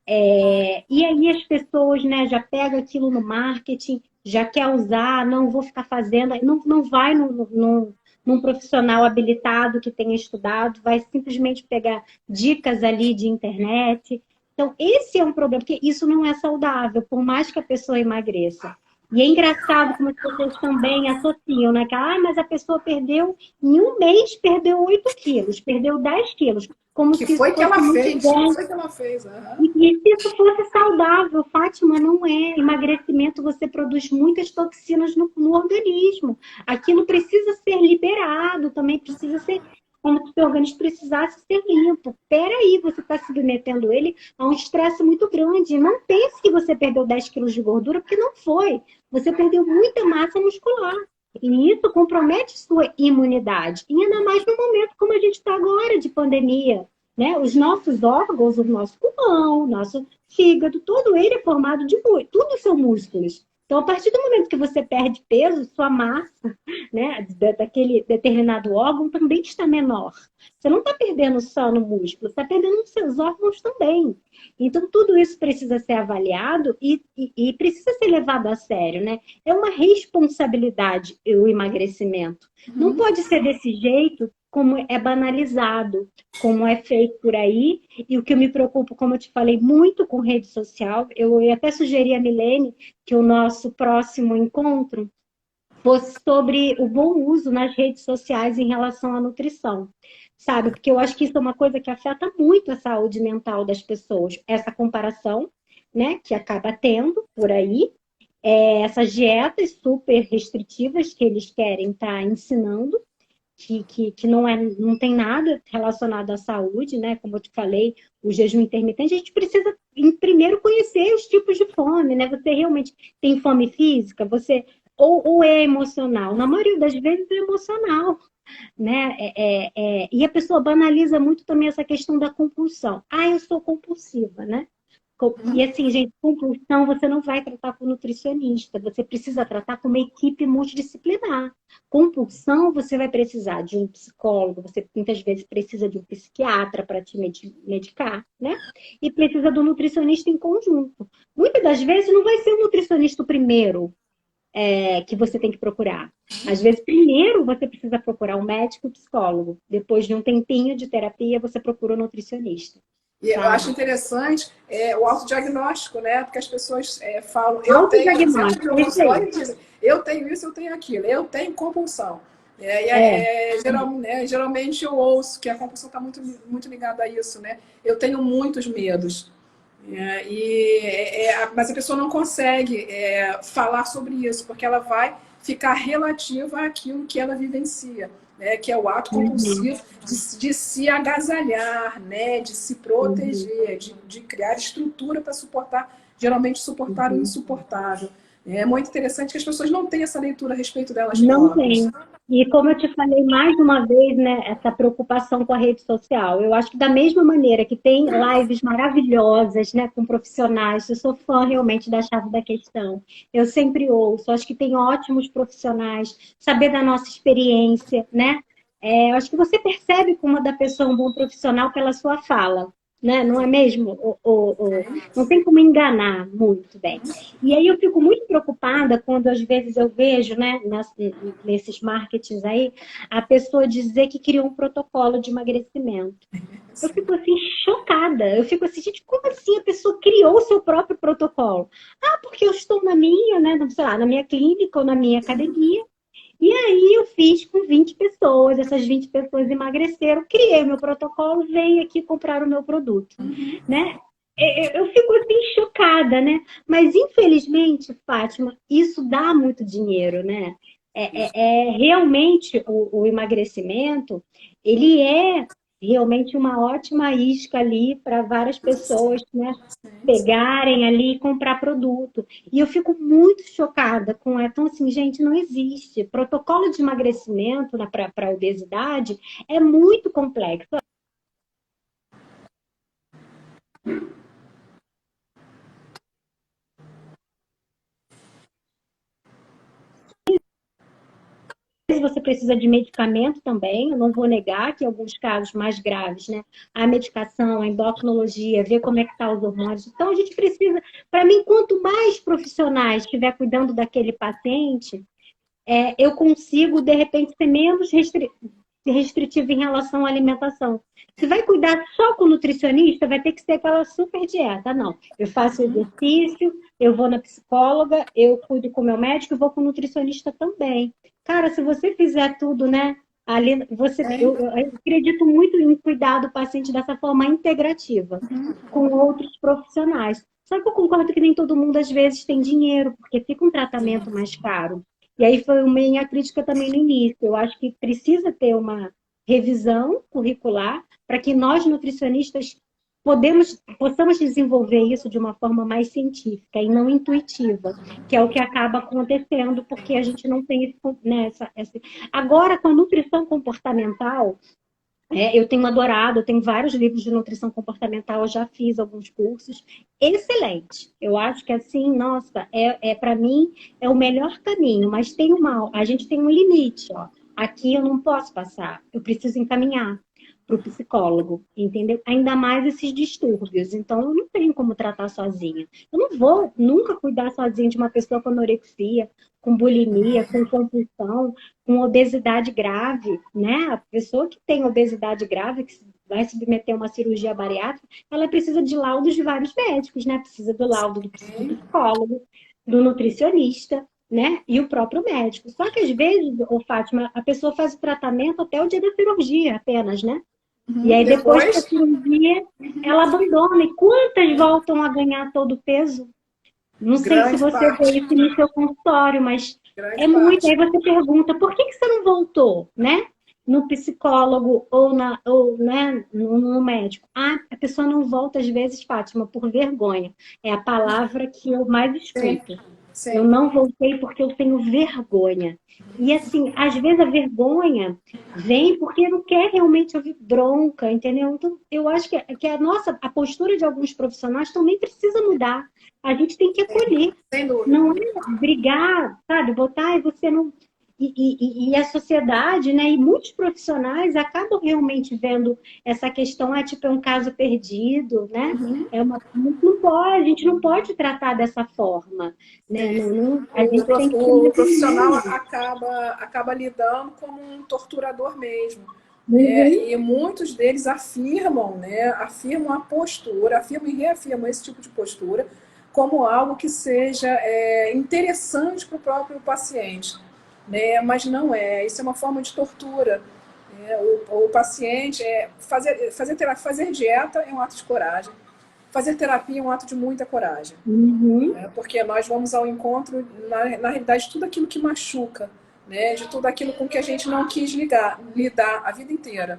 E aí as pessoas, né, já pegam aquilo no marketing, já quer usar, não vou ficar fazendo, não vai num profissional habilitado que tenha estudado, vai simplesmente pegar dicas ali de internet. Então, esse é um problema, porque isso não é saudável, por mais que a pessoa emagreça. E é engraçado como as pessoas também associam, né? Que, mas a pessoa perdeu, em um mês, perdeu 8 quilos, perdeu 10 quilos. Como Que se isso foi que fosse ela muito fez, que bom. foi que ela fez. Uhum. E se isso fosse saudável, Fátima, não é. Emagrecimento, você produz muitas toxinas no organismo. Aquilo precisa ser liberado, também precisa ser, como se o seu organismo precisasse ser limpo. Peraí, você está submetendo ele a um estresse muito grande. Não pense que você perdeu 10 quilos de gordura, porque não foi. Você perdeu muita massa muscular. E isso compromete sua imunidade. E ainda mais no momento como a gente está agora, de pandemia, né? Os nossos órgãos, o nosso pulmão, o nosso fígado, todo ele é formado de músculos, tudo são músculos. Então, a partir do momento que você perde peso, sua massa, né, daquele determinado órgão também está menor. Você não está perdendo só no músculo, está perdendo nos seus órgãos também. Então, tudo isso precisa ser avaliado e precisa ser levado a sério, né? É uma responsabilidade o emagrecimento. Não pode ser desse jeito, como é banalizado, como é feito por aí. E o que eu me preocupo, como eu te falei, muito com rede social, eu ia até sugerir a Milene que o nosso próximo encontro fosse sobre o bom uso nas redes sociais em relação à nutrição, sabe? Porque eu acho que isso é uma coisa que afeta muito a saúde mental das pessoas. Essa comparação, né, que acaba tendo por aí, essas dietas super restritivas que eles querem estar ensinando, que não tem nada relacionado à saúde, né? Como eu te falei, o jejum intermitente, a gente precisa primeiro conhecer os tipos de fome, né? Você realmente tem fome física, ou é emocional? Na maioria das vezes é emocional, né? E a pessoa banaliza muito também essa questão da compulsão. Eu sou compulsiva, né? E assim, gente, compulsão você não vai tratar com nutricionista, você precisa tratar com uma equipe multidisciplinar. Compulsão você vai precisar de um psicólogo, você muitas vezes precisa de um psiquiatra para te medicar, né? E precisa do nutricionista em conjunto. Muitas das vezes não vai ser o nutricionista o primeiro que você tem que procurar. Às vezes, primeiro você precisa procurar um médico e um psicólogo. Depois de um tempinho de terapia, você procura um nutricionista. E eu acho Sabe? interessante o autodiagnóstico, né? Porque as pessoas falam, eu tenho, sempre no Autodiagnóstico, meu é isso aí. consultório dizem, eu tenho isso, eu tenho aquilo, eu tenho compulsão. Geralmente eu ouço que a compulsão está muito, muito ligada a isso, né? Eu tenho muitos medos. Mas a pessoa não consegue falar sobre isso, porque ela vai ficar relativa àquilo que ela vivencia, né? Que é o ato compulsivo de se agasalhar, né? De se proteger, de criar estrutura para geralmente suportar o insuportável. É muito interessante que as pessoas não têm essa leitura a respeito delas Não próprias. tem. E como eu te falei mais uma vez, né, essa preocupação com a rede social. Eu acho que da mesma maneira que tem lives maravilhosas, né, com profissionais, eu sou fã realmente da chave da questão. Eu sempre ouço, acho que tem ótimos profissionais, saber da nossa experiência, né? Eu acho que você percebe como da pessoa um bom profissional pela sua fala. Né? Não é mesmo? Não tem como enganar muito bem. E aí eu fico muito preocupada quando às vezes eu vejo, né, nesses marketings aí, a pessoa dizer que criou um protocolo de emagrecimento. Eu fico assim chocada. Eu fico assim, gente, como assim a pessoa criou o seu próprio protocolo? Porque eu estou na minha, né, sei lá, na minha clínica ou na minha academia E aí eu fiz com 20 pessoas, essas 20 pessoas emagreceram, criei meu protocolo, vem aqui comprar o meu produto, né? Eu fico assim chocada, né? Mas infelizmente, Fátima, isso dá muito dinheiro, né? Realmente o emagrecimento, ele é realmente uma ótima isca ali para várias pessoas, né? Pegarem ali e comprar produto. E eu fico muito chocada com então assim, gente, não existe. Protocolo de emagrecimento para obesidade é muito complexo. Você precisa de medicamento também, eu não vou negar que em alguns casos mais graves, né? A medicação, a endocrinologia, ver como é que estão os hormônios. Então, a gente precisa, para mim, quanto mais profissionais estiver cuidando daquele paciente, eu consigo, de repente, ser menos restritivo em relação à alimentação. Se vai cuidar só com o nutricionista, vai ter que ser aquela super dieta. Não, eu faço exercício, eu vou na psicóloga, eu cuido com o meu médico e vou com o nutricionista também. Cara, se você fizer tudo, né? Ali, eu acredito muito em cuidar do paciente dessa forma integrativa, com outros profissionais. Só que eu concordo que nem todo mundo, às vezes, tem dinheiro, porque fica um tratamento mais caro. E aí foi minha crítica também no início. Eu acho que precisa ter uma revisão curricular para que nós, nutricionistas, possamos desenvolver isso de uma forma mais científica e não intuitiva, que é o que acaba acontecendo, porque a gente não tem Agora, com a nutrição comportamental, eu tenho adorado, eu tenho vários livros de nutrição comportamental, eu já fiz alguns cursos. Excelente. Eu acho que assim, nossa, para mim é o melhor caminho, mas a gente tem um limite, ó. Aqui eu não posso passar, eu preciso encaminhar para o psicólogo, entendeu? Ainda mais esses distúrbios. Então, eu não tenho como tratar sozinha. Eu não vou nunca cuidar sozinha de uma pessoa com anorexia, com bulimia, com compulsão, com obesidade grave, né? A pessoa que tem obesidade grave, que vai submeter a uma cirurgia bariátrica, ela precisa de laudos de vários médicos, né? Precisa do laudo do psicólogo, do nutricionista, né? E o próprio médico. Só que às vezes, Fátima, a pessoa faz o tratamento até o dia da cirurgia apenas, né? E aí depois da cirurgia, ela abandona. E quantas voltam a ganhar todo o peso? Não sei se você vê isso no seu consultório, mas é muito. Aí você pergunta, por que você não voltou, né? No psicólogo ou né, no médico. Ah, a pessoa não volta às vezes, Fátima, por vergonha. É a palavra que eu mais escuto. Sim. Eu não voltei porque eu tenho vergonha. E assim, às vezes a vergonha vem porque não quer realmente ouvir bronca, entendeu? Então, eu acho que a postura de alguns profissionais também precisa mudar. A gente tem que acolher. Sem dúvida. Não é brigar, sabe? Botar e você não... E a sociedade, né? E muitos profissionais acabam realmente vendo essa questão, é um caso perdido, né? Não pode, a gente não pode tratar dessa forma, né? O profissional acaba lidando como um torturador mesmo. E muitos deles afirmam, né? Afirmam a postura, afirmam e reafirmam esse tipo de postura como algo que seja interessante para o próprio paciente. Né? Mas não é, isso é uma forma de tortura. O paciente, fazer dieta é um ato de coragem, fazer terapia é um ato de muita coragem. Porque nós vamos ao encontro, na realidade, de tudo aquilo que machuca, né? De tudo aquilo com que a gente não quis lidar a vida inteira,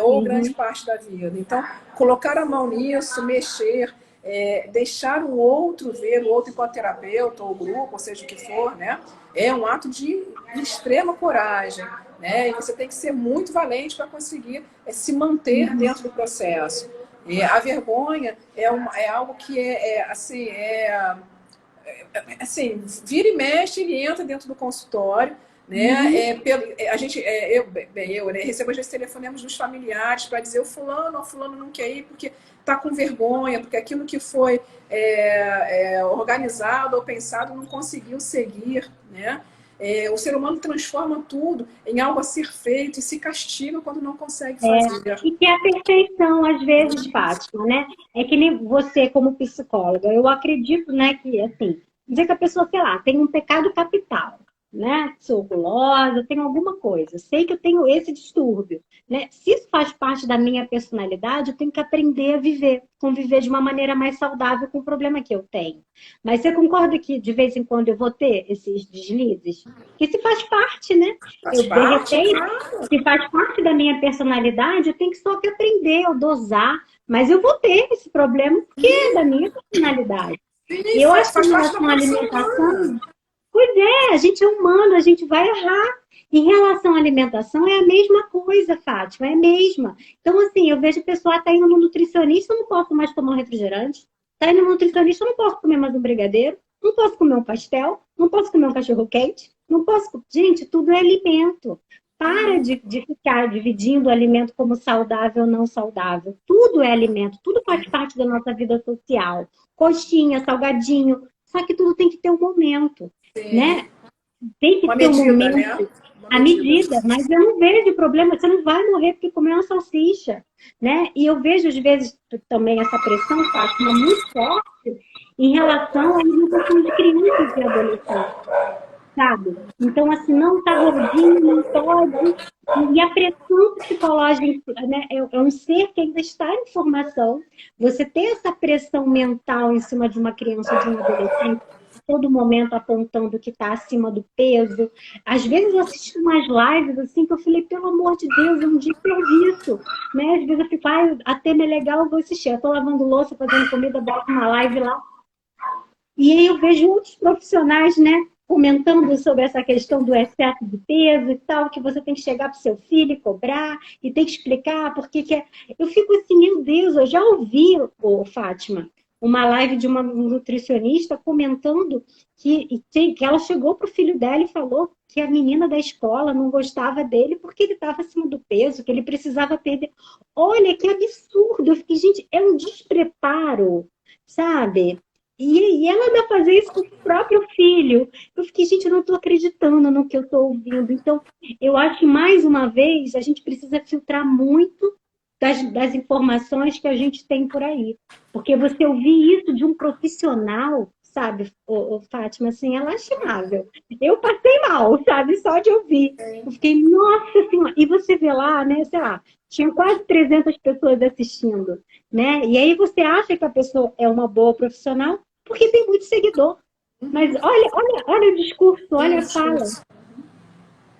ou grande parte da vida. Então, colocar a mão nisso, mexer, deixar o outro ver, o outro enquanto terapeuta, ou grupo, ou seja o que for, né? É um ato de extrema coragem, né? E você tem que ser muito valente para conseguir se manter dentro do processo. A vergonha é algo que assim, vira e mexe e entra dentro do consultório, né? Eu recebo às vezes telefonemas dos familiares para dizer o fulano não quer ir porque está com vergonha, porque aquilo que foi organizado ou pensado não conseguiu seguir, né? O ser humano transforma tudo em algo a ser feito e se castiga quando não consegue fazer. E que é a perfeição, às vezes, Fátima, né? É que nem você, como psicóloga, eu acredito, né, que, assim, dizer que a pessoa, sei lá, tem um pecado capital, né? Sou gulosa, tenho alguma coisa. Sei que eu tenho esse distúrbio, né? Se isso faz parte da minha personalidade, eu tenho que aprender a viver, conviver de uma maneira mais saudável com o problema que eu tenho. Mas você concorda que de vez em quando eu vou ter esses deslizes? Que se faz parte, né? Faz Eu, de parte, repente, claro. se faz parte da minha personalidade, eu tenho que só que aprender, eu dosar. Mas eu vou ter esse problema porque é da minha personalidade. E Sim, eu acho que faz em parte da relação à produção humana. alimentação, pois é, a gente é humano, a gente vai errar. Em relação à alimentação, é a mesma coisa, Fátima, é a mesma. Então, assim, eu vejo a pessoa tá indo no nutricionista, eu não posso mais tomar um refrigerante. Tá indo no nutricionista, eu não posso comer mais um brigadeiro, não posso comer um pastel, não posso comer um cachorro-quente, não posso... Gente, tudo é alimento. Para de ficar dividindo o alimento como saudável ou não saudável. Tudo é alimento, tudo faz parte da nossa vida social. Coxinha, salgadinho, só que tudo tem que ter um momento, Sim. né? Tem que Uma ter um medida, né? momento, Uma a medida. medida, mas eu não vejo problema, você não vai morrer porque comeu uma salsicha, né? E eu vejo, às vezes, também essa pressão, Fátima, muito forte em relação à alimentação de crianças e adolescentes, sabe? Então, assim, não tá gordinho, não pode. E a pressão psicológica, né? É um ser que ainda está em formação. Você ter essa pressão mental em cima de uma criança ou de um adolescente, todo momento apontando que está acima do peso. Às vezes eu assisto umas lives assim que eu falei, pelo amor de Deus, é um desperdício. Né? Às vezes eu fico, a tema é legal, eu vou assistir. Eu estou lavando louça, fazendo comida, boto uma live lá. E aí eu vejo outros profissionais, né, comentando sobre essa questão do excesso de peso e tal, que você tem que chegar para o seu filho e cobrar, e tem que explicar porque que é. Eu fico assim, meu Deus, eu já ouvi, Fátima, uma live de uma nutricionista comentando que ela chegou para o filho dela e falou que a menina da escola não gostava dele porque ele estava acima do peso, que ele precisava perder. Olha, que absurdo! Eu fiquei, gente, é um despreparo, sabe? E ela ainda fazer isso com o próprio filho. Eu fiquei, gente, eu não estou acreditando no que eu estou ouvindo. Então, eu acho que, mais uma vez, a gente precisa filtrar muito das informações que a gente tem por aí. Porque você ouvir isso de um profissional, sabe, Fátima, assim, é lastimável. Eu passei mal, sabe, só de ouvir. Eu fiquei, nossa senhora. E você vê lá, né, sei lá, tinha quase 300 pessoas assistindo, né? E aí você acha que a pessoa é uma boa profissional porque tem muito seguidor. Mas olha o discurso, olha a fala.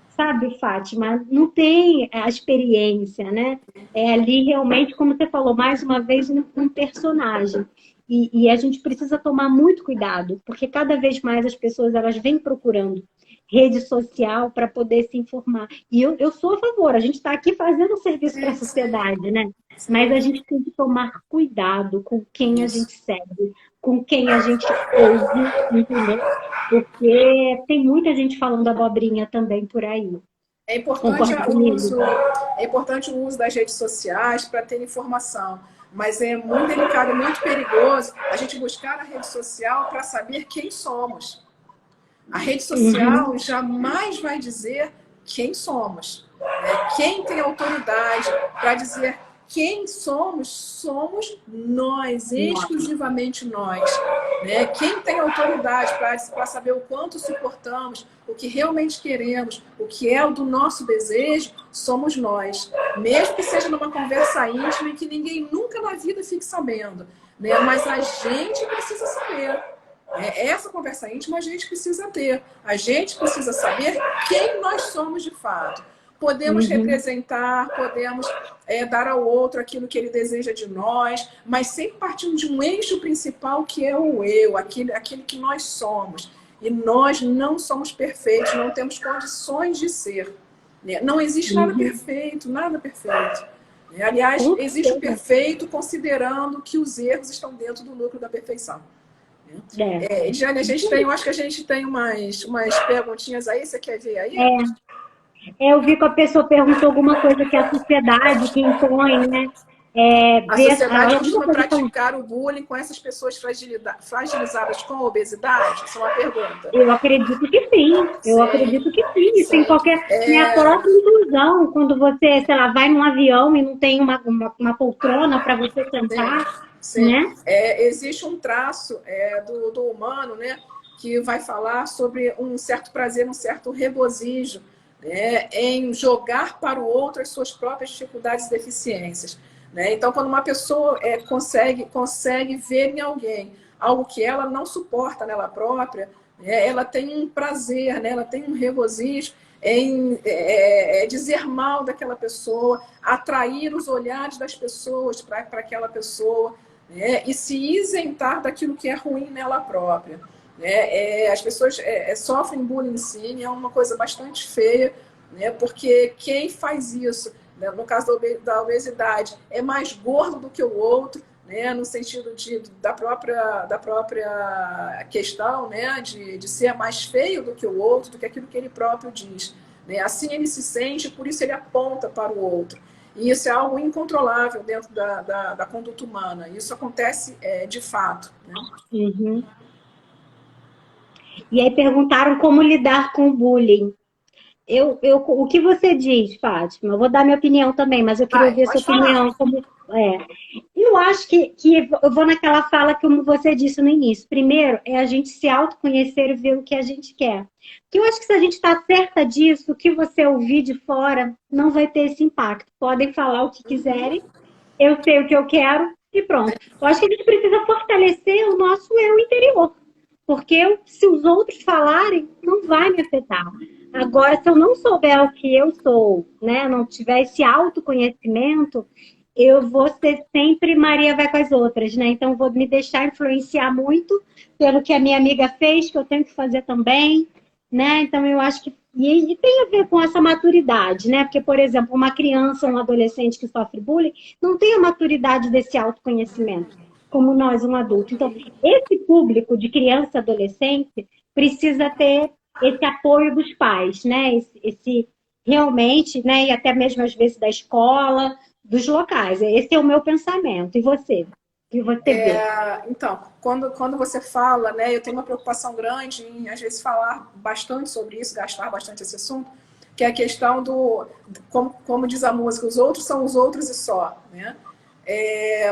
Sabe, Fátima, não tem a experiência, né? É ali realmente, como você falou, mais uma vez, um personagem. E a gente precisa tomar muito cuidado, porque cada vez mais as pessoas elas vêm procurando rede social para poder se informar. E eu sou a favor, a gente está aqui fazendo um serviço para a sociedade, né? Mas a gente tem que tomar cuidado com quem a gente segue, com quem a gente ouve, entendeu? Porque tem muita gente falando abobrinha também por aí. É importante Concorda o comigo? uso, é importante o uso das redes sociais para ter informação, mas é muito delicado, muito perigoso a gente buscar a rede social para saber quem somos. A rede social jamais vai dizer quem somos. Quem tem autoridade para dizer quem somos, somos nós, exclusivamente nós. Quem tem autoridade para saber o quanto suportamos, o que realmente queremos, o que é o do nosso desejo, somos nós. Mesmo que seja numa conversa íntima e que ninguém nunca na vida fique sabendo. Mas a gente precisa saber. Essa conversa íntima a gente precisa ter. A gente precisa saber quem nós somos de fato. Podemos representar, podemos dar ao outro aquilo que ele deseja de nós, mas sempre partindo de um eixo principal que é o eu, aquele que nós somos. E nós não somos perfeitos, não temos condições de ser. Não existe nada perfeito, nada perfeito. Aliás, existe o perfeito considerando que os erros estão dentro do lucro da perfeição. Jane, eu acho que a gente tem umas perguntinhas aí, você quer ver aí? Eu vi que a pessoa perguntou alguma coisa que a sociedade que impõe, né? A sociedade costuma praticar o bullying com essas pessoas fragilizadas com obesidade? Essa é uma pergunta. Eu acredito que sim. Eu acredito que sim. Sim. Tem qualquer. Tem a própria inclusão. Quando você, sei lá, vai num avião e não tem uma poltrona para você sentar. Sim. Né? Existe um traço do humano, né? que vai falar sobre um certo prazer, um certo regozijo, né, em jogar para o outro as suas próprias dificuldades e deficiências. Né? Então, quando uma pessoa consegue ver em alguém algo que ela não suporta nela própria, né, ela tem um prazer, né, ela tem um regozijo em dizer mal daquela pessoa, atrair os olhares das pessoas para aquela pessoa, né, e se isentar daquilo que é ruim nela própria. Né? As pessoas sofrem bullying sim, é uma coisa bastante feia, né? Porque quem faz isso, né, no caso da obesidade, é mais gordo do que o outro, né, no sentido da própria questão, né, de ser mais feio do que o outro, do que aquilo que ele próprio diz. Né? Assim ele se sente, por isso ele aponta para o outro. E isso é algo incontrolável dentro da conduta humana. Isso acontece de fato. Né? Uhum. E aí perguntaram como lidar com o bullying. O que você diz, Fátima? Eu vou dar minha opinião também, mas eu queria ouvir a sua Pode falar. opinião. Eu acho que eu vou naquela fala como você disse no início. Primeiro, é a gente se autoconhecer e ver o que a gente quer. Porque eu acho que se a gente está certa disso, o que você ouvir de fora não vai ter esse impacto. Podem falar o que quiserem, eu sei o que eu quero e pronto. Eu acho que a gente precisa fortalecer o nosso eu interior. Porque se os outros falarem, não vai me afetar. Agora, se eu não souber o que eu sou, né, não tiver esse autoconhecimento, eu vou ser sempre Maria vai com as outras, né? Então, vou me deixar influenciar muito pelo que a minha amiga fez, que eu tenho que fazer também, né? Então, eu acho que... E tem a ver com essa maturidade, né? Porque, por exemplo, uma criança, um adolescente que sofre bullying, não tem a maturidade desse autoconhecimento, como nós, um adulto. Então, esse público de criança e adolescente precisa ter esse apoio dos pais, né? Esse realmente, né? E até mesmo às vezes da escola, dos locais. Esse é o meu pensamento. E você? O que você vê? Então, quando você fala, né, eu tenho uma preocupação grande em, às vezes, falar bastante sobre isso, gastar bastante esse assunto, que é a questão como diz a música, os outros são os outros e só, né?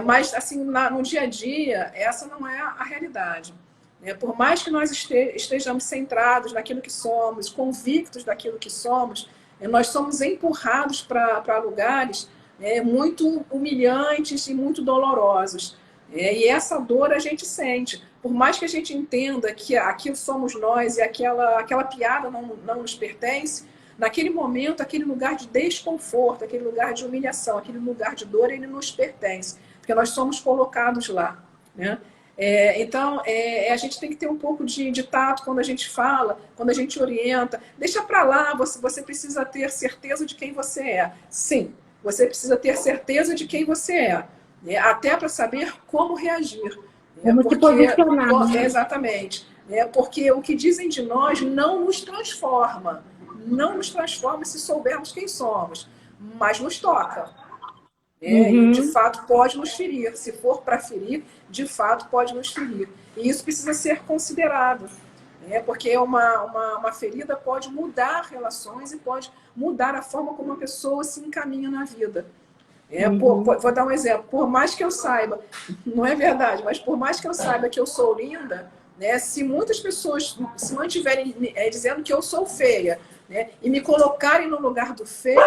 Mas, assim, no dia a dia, essa não é a realidade. Né? Por mais que nós estejamos centrados naquilo que somos, convictos daquilo que somos, nós somos empurrados para lugares muito humilhantes e muito dolorosos. E essa dor a gente sente. Por mais que a gente entenda que aquilo somos nós e aquela piada não nos pertence, naquele momento, aquele lugar de desconforto, aquele lugar de humilhação, aquele lugar de dor, ele nos pertence, porque nós somos colocados lá. Né? Então, a gente tem que ter um pouco de tato quando a gente fala, quando a gente orienta. Deixa para lá, você precisa ter certeza de quem você é. Sim, você precisa ter certeza de quem você é. Até para saber como reagir. Como se posicionar. Né? Exatamente. Porque o que dizem de nós não nos transforma. Não nos transforma se soubermos quem somos, mas nos toca. E de fato pode nos ferir. Se for para ferir, de fato pode nos ferir. E isso precisa ser considerado. Porque uma ferida pode mudar relações e pode mudar a forma como a pessoa se encaminha na vida. Vou dar um exemplo. Por mais que eu saiba, não é verdade, mas por mais que eu saiba que eu sou linda, né, se muitas pessoas se mantiverem dizendo que eu sou feia, né, e me colocarem no lugar do feio,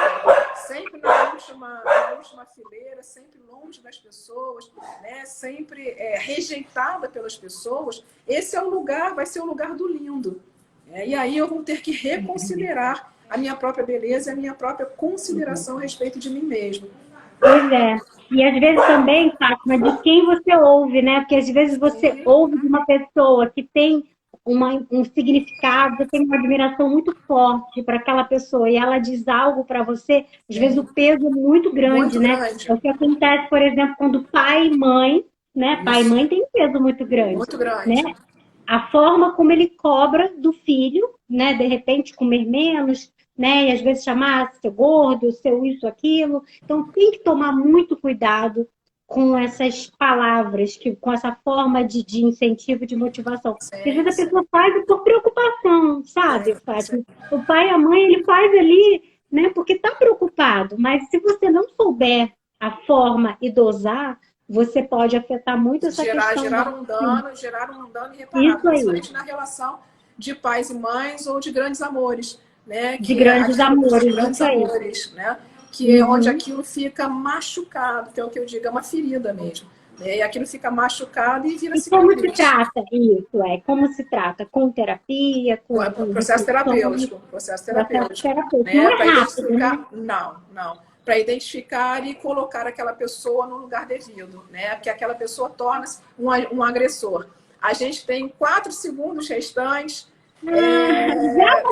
sempre na última fileira, sempre longe das pessoas, né, sempre rejeitada pelas pessoas, esse vai ser o lugar do lindo. E aí eu vou ter que reconsiderar a minha própria beleza e a minha própria consideração a respeito de mim mesmo. Pois é. E às vezes também, Fátima, de quem você ouve, né? Porque às vezes você ouve de uma pessoa que tem um significado, você tem uma admiração muito forte para aquela pessoa e ela diz algo para você, às vezes o peso é muito grande, né? É o que acontece, por exemplo, quando pai e mãe, né? Pai e mãe tem um peso muito grande. Muito grande. Né? A forma como ele cobra do filho, né? De repente comer menos, né? E às vezes chamar seu gordo, seu isso, aquilo. Então tem que tomar muito cuidado com essas palavras, com essa forma de incentivo, de motivação. Porque às vezes a pessoa faz por preocupação, sabe, Fátima? O pai e a mãe, ele faz ali, né? Porque está preocupado. Mas se você não souber a forma e dosar, você pode afetar muito essa questão. Gerar um dano irreparável, Isso aí. principalmente na relação de pais e mães ou de grandes amores, né? De grandes amores, né? Que é onde aquilo fica machucado, que é o que eu digo, é uma ferida mesmo. Né? E aquilo fica machucado e vira cicatriz. Como se trata isso? Como se trata? Com terapia? Com processo terapêutico. Né? Não é rápido, né? Não. Para identificar e colocar aquela pessoa no lugar devido, né? Porque aquela pessoa torna-se um agressor. A gente tem 4 segundos restantes. Já